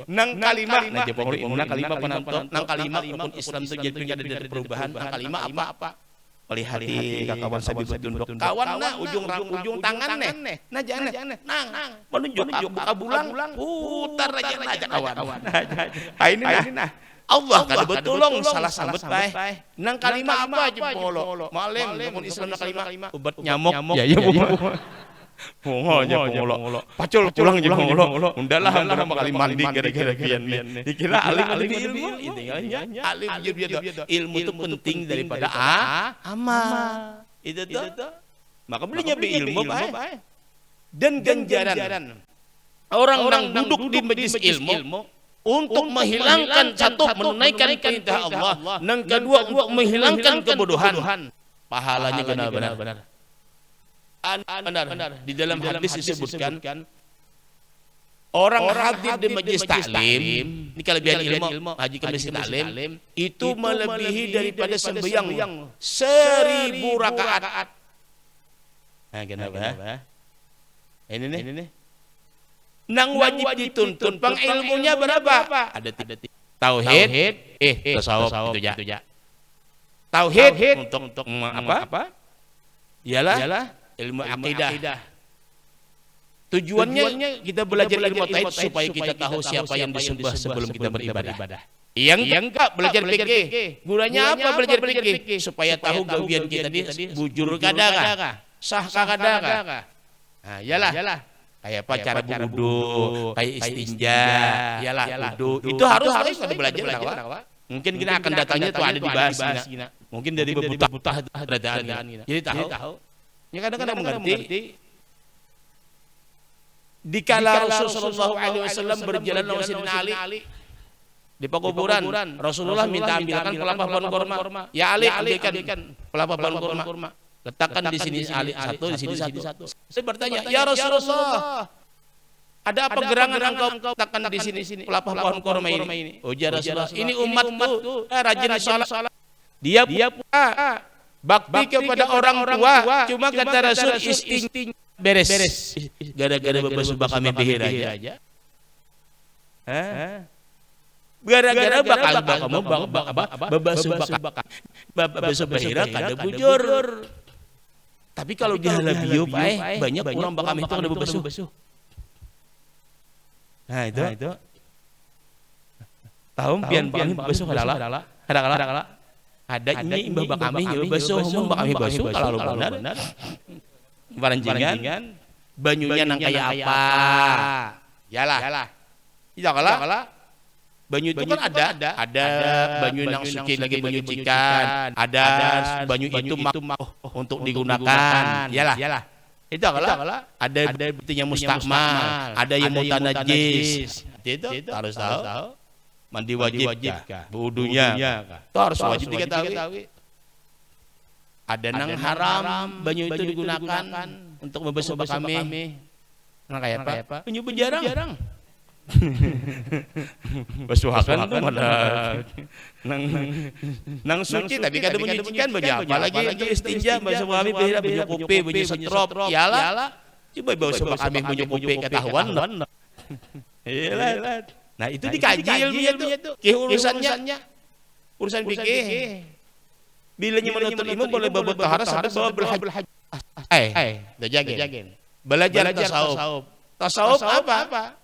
Nang kalimat nah pengulai nang kalimat penonton nang kalimat rukun Islam itu jadi ada dari perubahan. Nang kalimat apa? Melihat kawan sambil bertunduk kawan nah ujung tangan nih nah jangan nang menunjuk buka bulang putar aja nah kawan ini nah Allah kada betulong salah sambet bae nang kalimat apa aja polo malem rukun Islam nang kalimat obat nyamuk ya pongolo pacul pulang aja pongolo undalah kali mandi gara-gara kian dikira alim ilmu intinya alim ilmu itu penting daripada amal itu tuh maka belinya ilmu baik dan ganjaran orang duduk di majelis ilmu untuk menghilangkan satu menunaikan perintah Allah dan kedua untuk menghilangkan kebodohan pahalanya benar-benar benar. Di dalam hadis disebutkan orang hadir di majelis taklim, ini kelebihan ilmu, haji ke majelis taklim itu melebihi daripada sembahyang 1000 rakaat. Nah, kenapa? Ini nih. Nang wajib dituntun, pengilmunya berapa? Ada 3. Tauhid, tasawuf itu ya. Tauhid untuk apa? Ialah ilmu akidah. Tujuannya kita belajar ilmu tauhid supaya kita tahu siapa yang disembah sebelum kita beribadah. Yang enggak belajar fikih. Gunanya apa belajar fikih? Supaya tahu gawian kita tadi bujur kadang, sah kadang. Nah, iyalah. Kayak apa cara berwudu, kayak istinja, iyalah wudu. Itu harus kita belajar. Mungkin kita akan datangnya tuh ada dibahas. Mungkin dari bebutah keberadaan. Jadi tahu. Ya kadang-kadang mengerti dikala Rasulullah SAW berjalan lawan Sayyidina Ali di pekuburan Rasulullah minta ambilkan pelapa pohon kurma. Ya Ali ambilkan pelapa pohon kurma. Letakkan di sini Ali satu, di sini satu. Saya bertanya, ya Rasulullah, ada apa gerangan engkau letakkan di sini pelapa pohon kurma ini? Oh ya Rasulullah, ini umatku rajin salat. Dia pula bakti kepada orang tua, cuma kata Rasul isting beres. Gara-gara bebasuh kami behir aja. Gara-gara bakal kamu bebasuh behir kada bujur. Tapi kalau dia labiu banyak orang bakal itu ada bebasuh. Nah itu. Tahu pian bebasuh adalah ada ini imbah bakami basuh bakami basuh kalau benar baranjingan banyunya nang kayak apa yalah tidak kalah banyu itu kan ada banyu nang suci lagi banyu cikan ada banyu itu untuk digunakan yalah itu kalah ada buktinya mustakmal ada yang mutanajis itu harus tahu. Mandi wajib kah? Wudunya itu harus wajib diketahui. Ada nang haram banyu itu digunakan untuk membasuh kami. Nang kayak apa? Banyu penjarang. Basuhakan itu mana nang suci tapi kada menyucikan banyak apalagi untuk istinja basuh kami beda banyu kopi banyu setrop iyalah coba basuh kami banyu kopi ketahuan iyalah. Nah itu dikaji ilmunya tuh, urusan fikih. Bilanya menuntut ilmu boleh bawa tahara sampai bawa berhaji. Udah jagain. Belajar tasawuf. Tasawuf apa?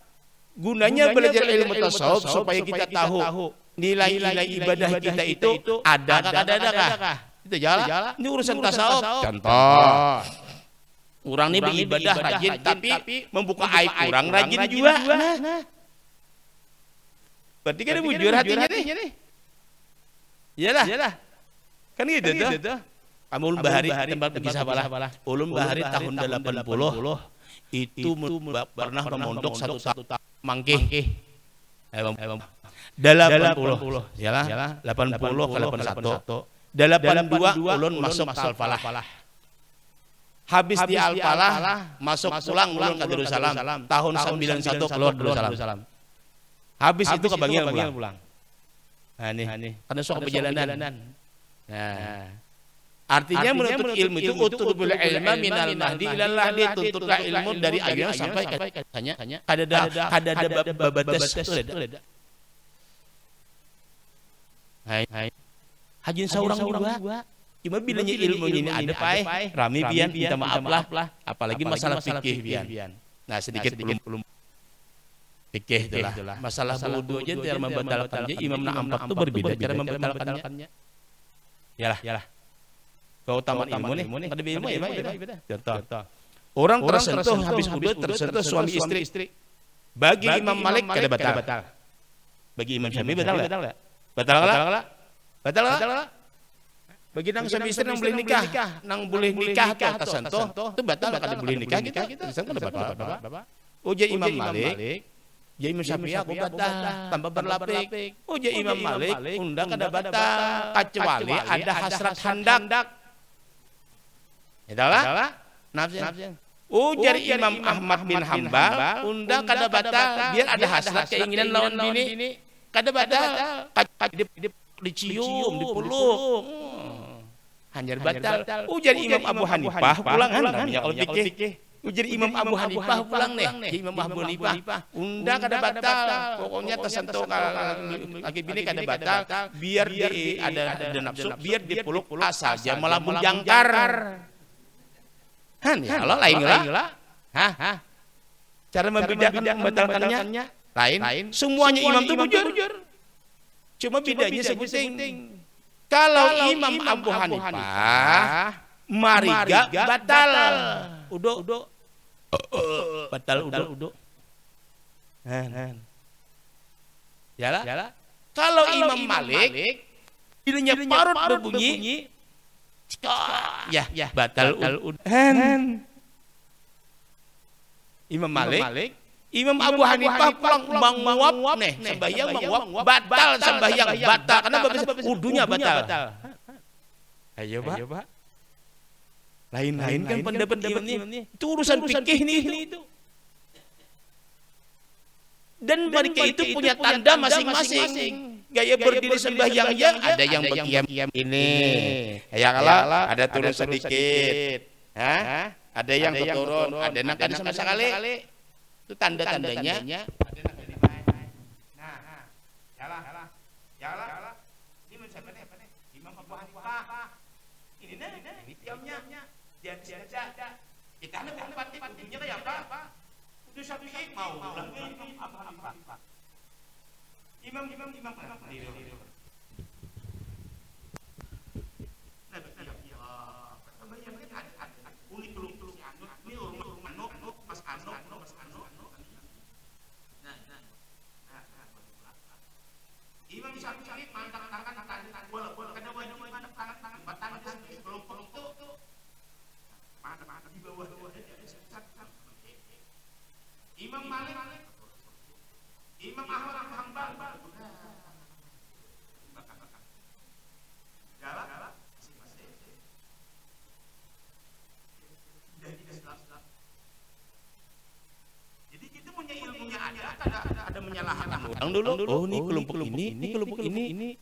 Gunanya belajar ilmu tasawuf supaya kita tahu nilai-nilai ibadah kita itu adakah? Itu jalan. Ini urusan tasawuf. Contoh. Orang ini beribadah rajin tapi membuka aib orang rajin juga. Berarti kan bujur hatinya nih. Iyalah. Kan gitu tuh. Kamu ulun bahari tempat pergi sabalah. Ulun bahari tahun 80 itu pernah memondok satu tahun mangkih. 80 yalah 80 ke 81 82 ulun masuk Al-Falah. Habis di Al-Falah masuk pulang ulun ke Darussalam tahun 91 keluar Darussalam. Habis itu kebagian pulang. Nah nih karena suka perjalanan. Nah artinya menuntut ilmu itu utlubul ilma minal mahdi ilal lahdi, tuntutlah ilmu dari ayah sampai katanya kadada babatas itu ada. Hai. Hajin seorang juga. Cuma bilanya ilmu ini ada pai, rami bian, minta maaf lah. Apalagi masalah fikih bian. Nah sedikit belum fikih itulah. Masalah wudu aja cara membatalkannya. Imam Na'ampak itu berbeda cara membatalkannya. Yalah. Keutamaan ilmu nih. Ada ilmu ya beda. Contoh. Orang tersentuh habis wudu tersentuh suami istri. Bagi Imam Malik kada batal. Bagi Imam Syafi'i batal enggak? Batal enggak? Bagi nang suami istri nang boleh nikah tuh tersentuh itu batal kada boleh nikah kita. Tersentuh kada batal. Uja Imam Malik, ya Imam Syafi'i aku batal tanpa berlapik. Uja Imam Malik undang kada batal kecuali ada hasrat hendak. Itulah nafsin. Ujar Imam Ahmad bin Hambal undang kada batal biar ada hasrat keinginan lawan bini. Kada batal dicium, dipeluk. Hanya batal. Ujar Imam Abu Hanifah pulangan namanya kalau fikih. Ujar Imam Abu Hanifah pulang nih. Imam Abu Hanifah undang kada batal. Pokoknya tersentuh lagi bini kada batal biar dia ada nafsu, biar dipeluk saja melambung jangkar. Kalau lain lah. Cara membedakan membatalkannya lain. Semuanya imam itu bujur. Cuma bedanya sebuting. Kalau Imam Abu Hanifah mariga batal. Udo. Batal udo. Yalah. Kalau Imam Malik hidungnya parut berbunyi. Ya, batal udo. Imam Malik, Imam Abu Hanifah pulang menguap nih, sembahyang menguap, batal sembahyang batal karena wudunya batal. Ayo Pak. Lain-lain kan pendapat ini. Itu urusan fikih nih itu. Dan mereka itu punya tanda masing-masing. Gaya berdiri sembahyangnya ada yang berkiam ini. Ya kalau ada turun sedikit. Ada yang turun, ada yang kan sama sekali. Itu tanda-tandanya. Nah, jalan. Ini siapa nih? Imam Abu Hanifah. Ini tiamnya. Dia kita ada pati-patinya kayak apa? Udah Syafi'i mau ulang Imam Abu Hanifah. Imam. Imam Syafi'i mantap tangan bola kada wajib mantap tangan batang kelompok itu mantap di bawah Imam Malik, Imam Ahmad bin Hanbal galak masih jadi kita punya ilmunya ada menyalahkan orang dulu. Oh ini kelompok ini.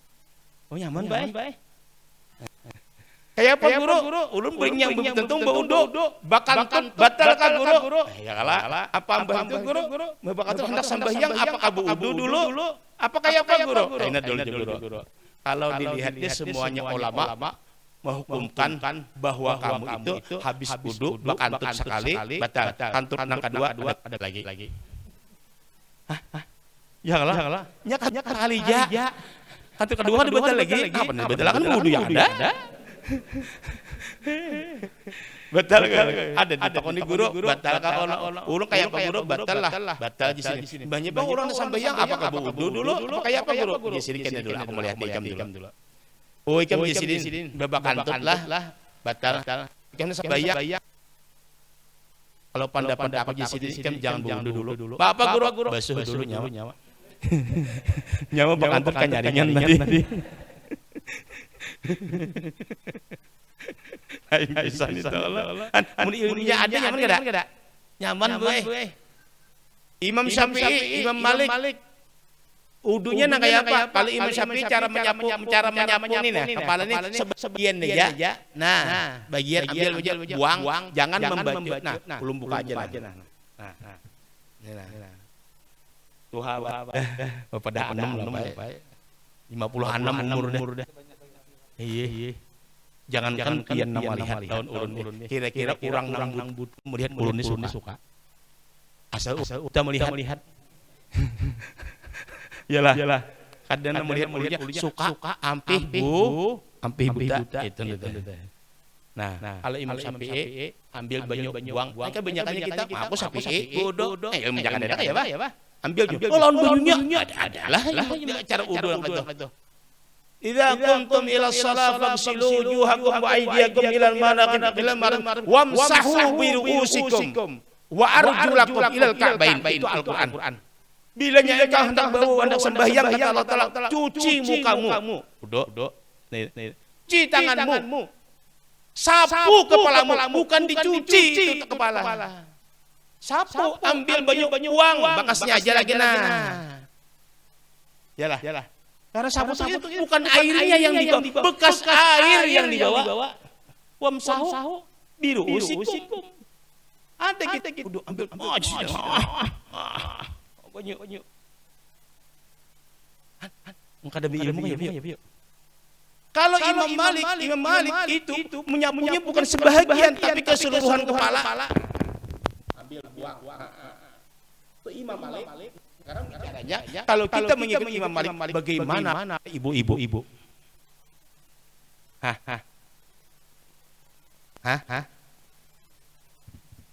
Oh nyaman baik. Kayak apa guru? Ulun bering yang tentu baudo bakantut batal ka guru. Ya kalah. Apa mbah itu guru? Bakantut hendak sembahyang apakah wudu dulu? Apa kayak apa guru? Ini dulu. Kalau dilihatnya semuanya ulama menghukumkan bahwa kamu itu habis wudu bakantut sekali batal. Kantut nang kedua ada lagi. Ya kalah. Nyak kali ya. Kantut kedua ada batal lagi. Apa nih batal kan wudu yang ada. Batal kan? Ada ditakoni guru, batal ka ulun kayak apa guru? Batal lah. Batal di sini. Banyak bang orang sembahyang apakah wudu dulu? Apa kayak apa guru? Di sini kan dulu aku melihat ikam dulu. Oh ikam di sini babak kantut lah. Batal. Ikam sembahyang. Kalau pendapat aku di sini ikam jangan wudu dulu. Apa guru? Basuh dulu nyawa. Nyawa bakantut kan nyaringan tadi. Hai bisa ditolak. Mun ilmunya ada nyaman kada? Nyaman gue. Imam Syafi'i, Imam Malik. Udunya nang kayak apa? Kalau Imam Syafi'i cara menyapu ini nah, kepala ini sebagian ya. Nah, bagian ambil buang, jangan membaju. Nah, belum buka aja nah. Ini nah. Tuh pada 6 lah, Pak. 56 umur dah. Iya. Jangan pian nama lihat tahun urun. Kira-kira kurang nang but melihat ulun ini suka. Asal udah melihat. Yalah. Kadang melihat suka ampih buta itu. Nah, kalau Imam Syafi'i ambil banyak buang. Kan banyakannya kita aku Syafi'i udo. Banyakan ada ya, Pak? Ambil juga. Lawan banyunya adalah cara udo gitu. Idza kuntum ila shalah fagsilu wujuhakum wa aydiyakum ila al-marafiq wamsahu bi ru'usikum wa arjulakum ila al-ka'bain. Itu Al-Qur'an. Bila engkau hendak hendak sembahyang kata Allah Taala, cuci mukamu. Udo. Nih. Cuci tanganmu. Sapu kepalamu, bukan dicuci itu kepala. Sapu, ambil banyak uang, bakasnya aja lagi nah. Yalah. Karena sapu itu bukan airnya yang dibawa, bekas air yang dibawa. Wamsahu biru usikum. Ada kita kudu ambil banyak. Engkau ada ilmu ya, Biyo. Kalau Imam Malik itu menyapunya bukan sebahagian tapi keseluruhan kepala. Ambil buang. Itu Imam Malik. Sekarang bicaranya kalau kita mengikuti Imam Malik bagaimana ibu-ibu? Hah?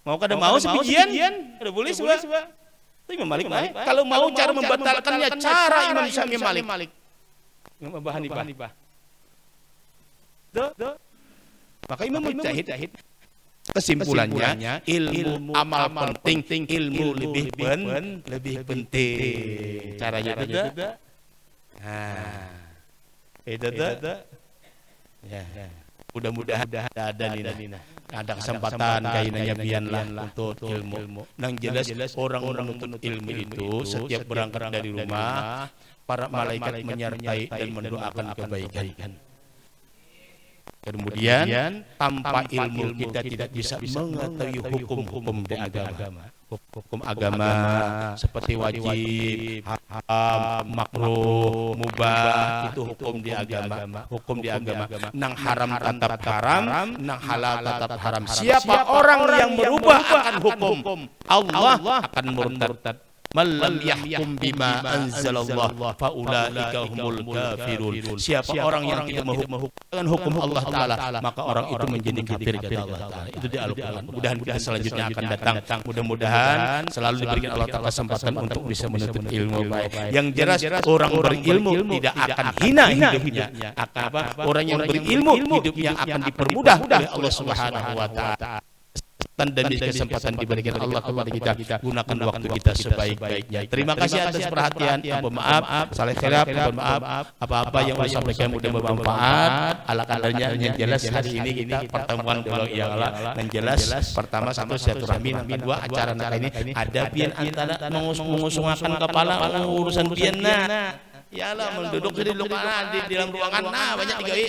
Mau kada mau sebijian? Ada boleh semua. Itu Imam Malik. Kalau mau cara membatalkannya cara Imam Malik. Imam Abu Hanifah. Maka Imam Mujtahid kesimpulannya ilmu amal penting, ilmu lebih penting. Caranya itu. Itu. Ya. Mudah-mudahan ada nih. Ada kesempatan kainanya bianlah untuk ilmu. Nang jelas orang menuntut ilmu itu setiap berangkat dari rumah para malaikat menyertai dan mendoakan kebaikan. Kemudian tanpa ilmu kita tidak bisa mengetahui hukum-hukum di agama. Hukum agama seperti wajib, haram, makruh, mubah itu hukum di agama. Hukum di agama. Nang haram tetap haram, nang halal tetap haram. Siapa orang yang merubah akan hukum, Allah akan murtad. Man lam yahkum bima anzalallah fa ulaika humul kafirun. Siapa orang yang tidak menghukumkan hukum Allah Taala, maka orang itu menjadi kafir kata Allah Taala. Itu di Al-Qur'an. Mudah-mudahan kita selanjutnya akan datang. Mudah-mudahan selalu diberikan Allah Taala kesempatan untuk bisa menuntut ilmu baik. Yang jelas orang berilmu tidak akan hina hidupnya. Orang yang berilmu hidupnya akan dipermudah oleh Allah Subhanahu wa taala. Dan kesempatan diberikan Allah kepada kita, gunakan waktu kita sebaik-baiknya. Terima kasih atas perhatian. Mohon maaf, salah khilaf, mohon maaf. Apa-apa yang saya sampaikan mudah bermanfaat. Ala-kalanya yang jelas hari ini kita pertemuan dulu ya Allah. Yang jelas pertama satu silaturahmi, yang kedua acara ini ada pian antara mengusungkan kepala urusan pian ya Allah menduduk di dalam ruangan banyak digawe.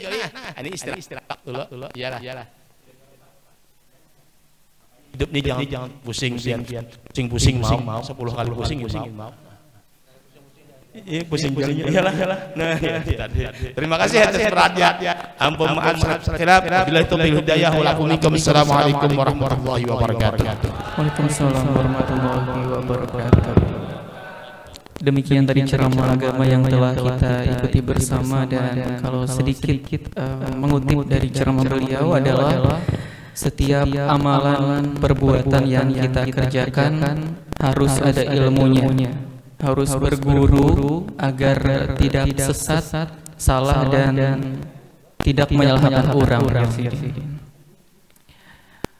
Ini istirahat dulu. Iyalah. Hidup ini jangan pusing mau 10 kali pusing mau. Iya pusing iyalah. Nah, terima kasih atas perhatian. Ampun maaf khilaf. Billahi taufiq hidayah wa lakum. Assalamualaikum warahmatullahi wabarakatuh. Waalaikumsalam warahmatullahi wabarakatuh. Demikian tadi ceramah agama yang telah kita ikuti bersama, dan kalau sedikit mengutip dari ceramah beliau adalah setiap amalan perbuatan yang kita kerjakan harus ada ilmunya, harus berguru agar tidak sesat, salah dan tidak menyalahkan orang.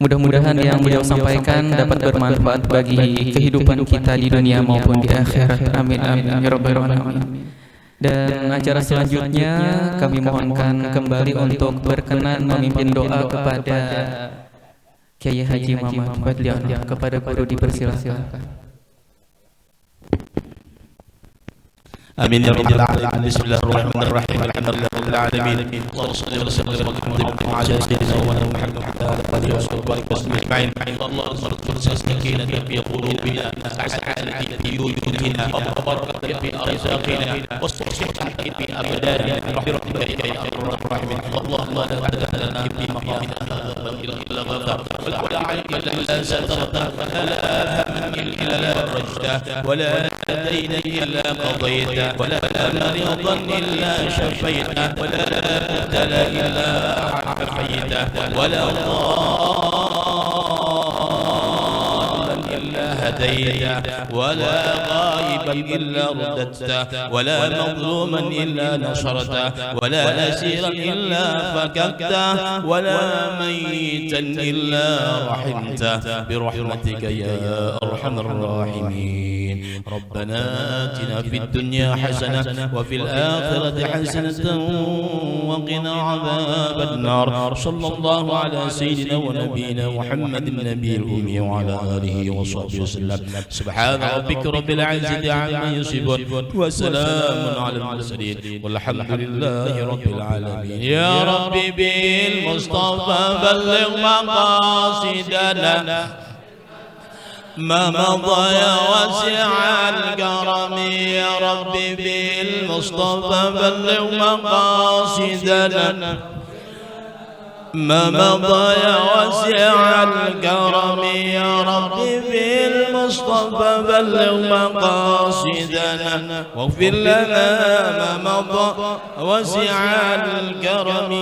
Mudah-mudahan yang beliau sampaikan dapat bermanfaat bagi kehidupan kita di dunia maupun di akhirat. Amin amin ya rabbal alamin. Dan acara selanjutnya kami mohonkan kembali untuk berkenan memimpin doa kepada Kiai Haji Muhammad Fadliana. Kepada guru dipersilakan. آمين يا رب العالمين. بسم الله الرحمن الرحيم. الحمد لله رب العالمين. اللهم صل وسلم على سيدنا محمد وعلى آله وصحبه وسلم أجمعين. اللهم ارزقنا السكينة في قلوبنا والسعادة في وجودنا وبركة في أرزاقنا والصحة في أبداننا برحمتك يا أرحم الراحمين. اللهم لا تدع لنا في مقامنا هذا إلا غفرت ولا عين إلا سترته ولا هم إلا فرجته ولا دين إلا قضيته ولا مريضا إلا شفيته ولا مبتلى إلا عافيته ولا ضالا إلا هديته ولا غائبا إلا رددته ولا مظلوما إلا نصرته ولا أسيرا إلا فككته ولا ميتا إلا رحمته برحمتك يا أرحم الراحمين. ربنا آتنا في الدنيا حسنة وفي الآخرة حسنة وقنا عذاب النار. صلى الله على سيدنا ونبينا محمد النبي الأمي وعلى آله وصحبه وسلم. سبحان ربك رب العزة عما يصفون وسلام على المرسلين والحمد لله رب العالمين. يا ربي بالمصطفى بلغ مقاصدنا ما مضى يا واسع الكرم. يا ربي بالمصطفى بلغ مقاصدنا ما مضى يا واسع الكرم. يا ربي بالمصطفى بلغ مقاصدنا واغفر لنا ما مضى واسع الكرم.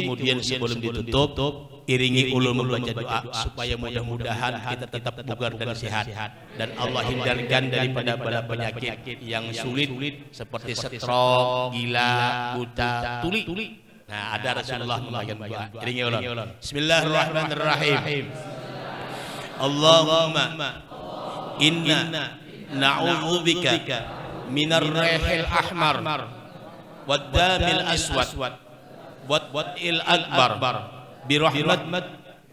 Kemudian sebelum ditutup, iringi ulul membaca doa supaya mudah-mudahan kita tetap bugar dan sehat dan Allah hindarkan daripada penyakit yang sulit seperti stroke, gila, buta, tuli. Nah, ada Rasulullah membaca doa. Iringi ulul. Bismillahirrahmanirrahim. Allahumma inna na'udzubika minar rihil ahmar wad damil aswad wad il akbar birahmat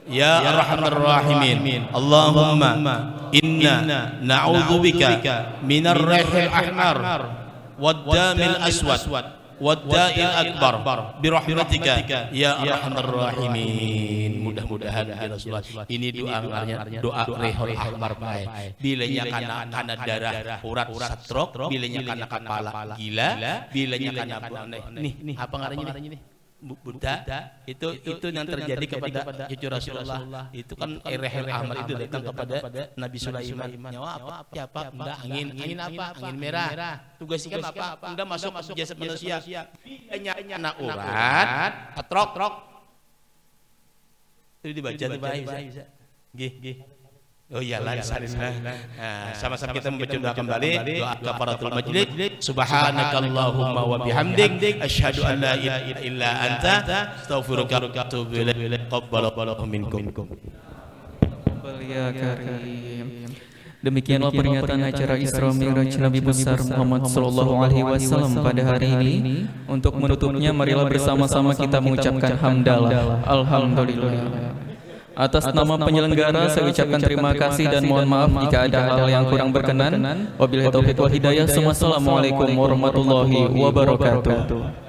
ya arhamar rahimin. Allahumma inna na'udzubika minar rihil ahmar wad damil aswad wad da'il akbar birahmatika ya arhamar rahimin. Mudah-mudahan ya Rasulullah ini doa rihil ahmar baik. Bilanya karena darah urat stroke, bilanya karena kepala gila, bilanya karena nih apa ngarannya nih buta, itu yang terjadi kepada cucu Rasulullah. Itu kan rihil ahmar itu datang kepada Nabi Sulaiman. Nyawa apa? Enggak, angin apa? Angin merah. Tugasnya apa? Enggak masuk jasad manusia. Bilanya anak urat, stroke. Itu dibaca tuh bisa. Gih. Oh iyalah, sama-sama kita membaca doa kembali, doa kafaratul majlis. Subhanakallahumma wa bihamdik asyhadu an la ilaha illa anta astaghfiruka wa atubu ilaik. Qabbalallahu minkum. Demikianlah peringatan acara Isra Mi'raj Nabi besar Muhammad sallallahu alaihi wasallam pada hari ini. Untuk menutupnya, marilah bersama-sama kita mengucapkan hamdalah. Alhamdulillah. Atas nama penyelenggara saya ucapkan terima kasih dan mohon maaf jika ada hal yang kurang berkenan. Wabillahi taufiq wal hidayah. Wassalamualaikum warahmatullahi wabarakatuh.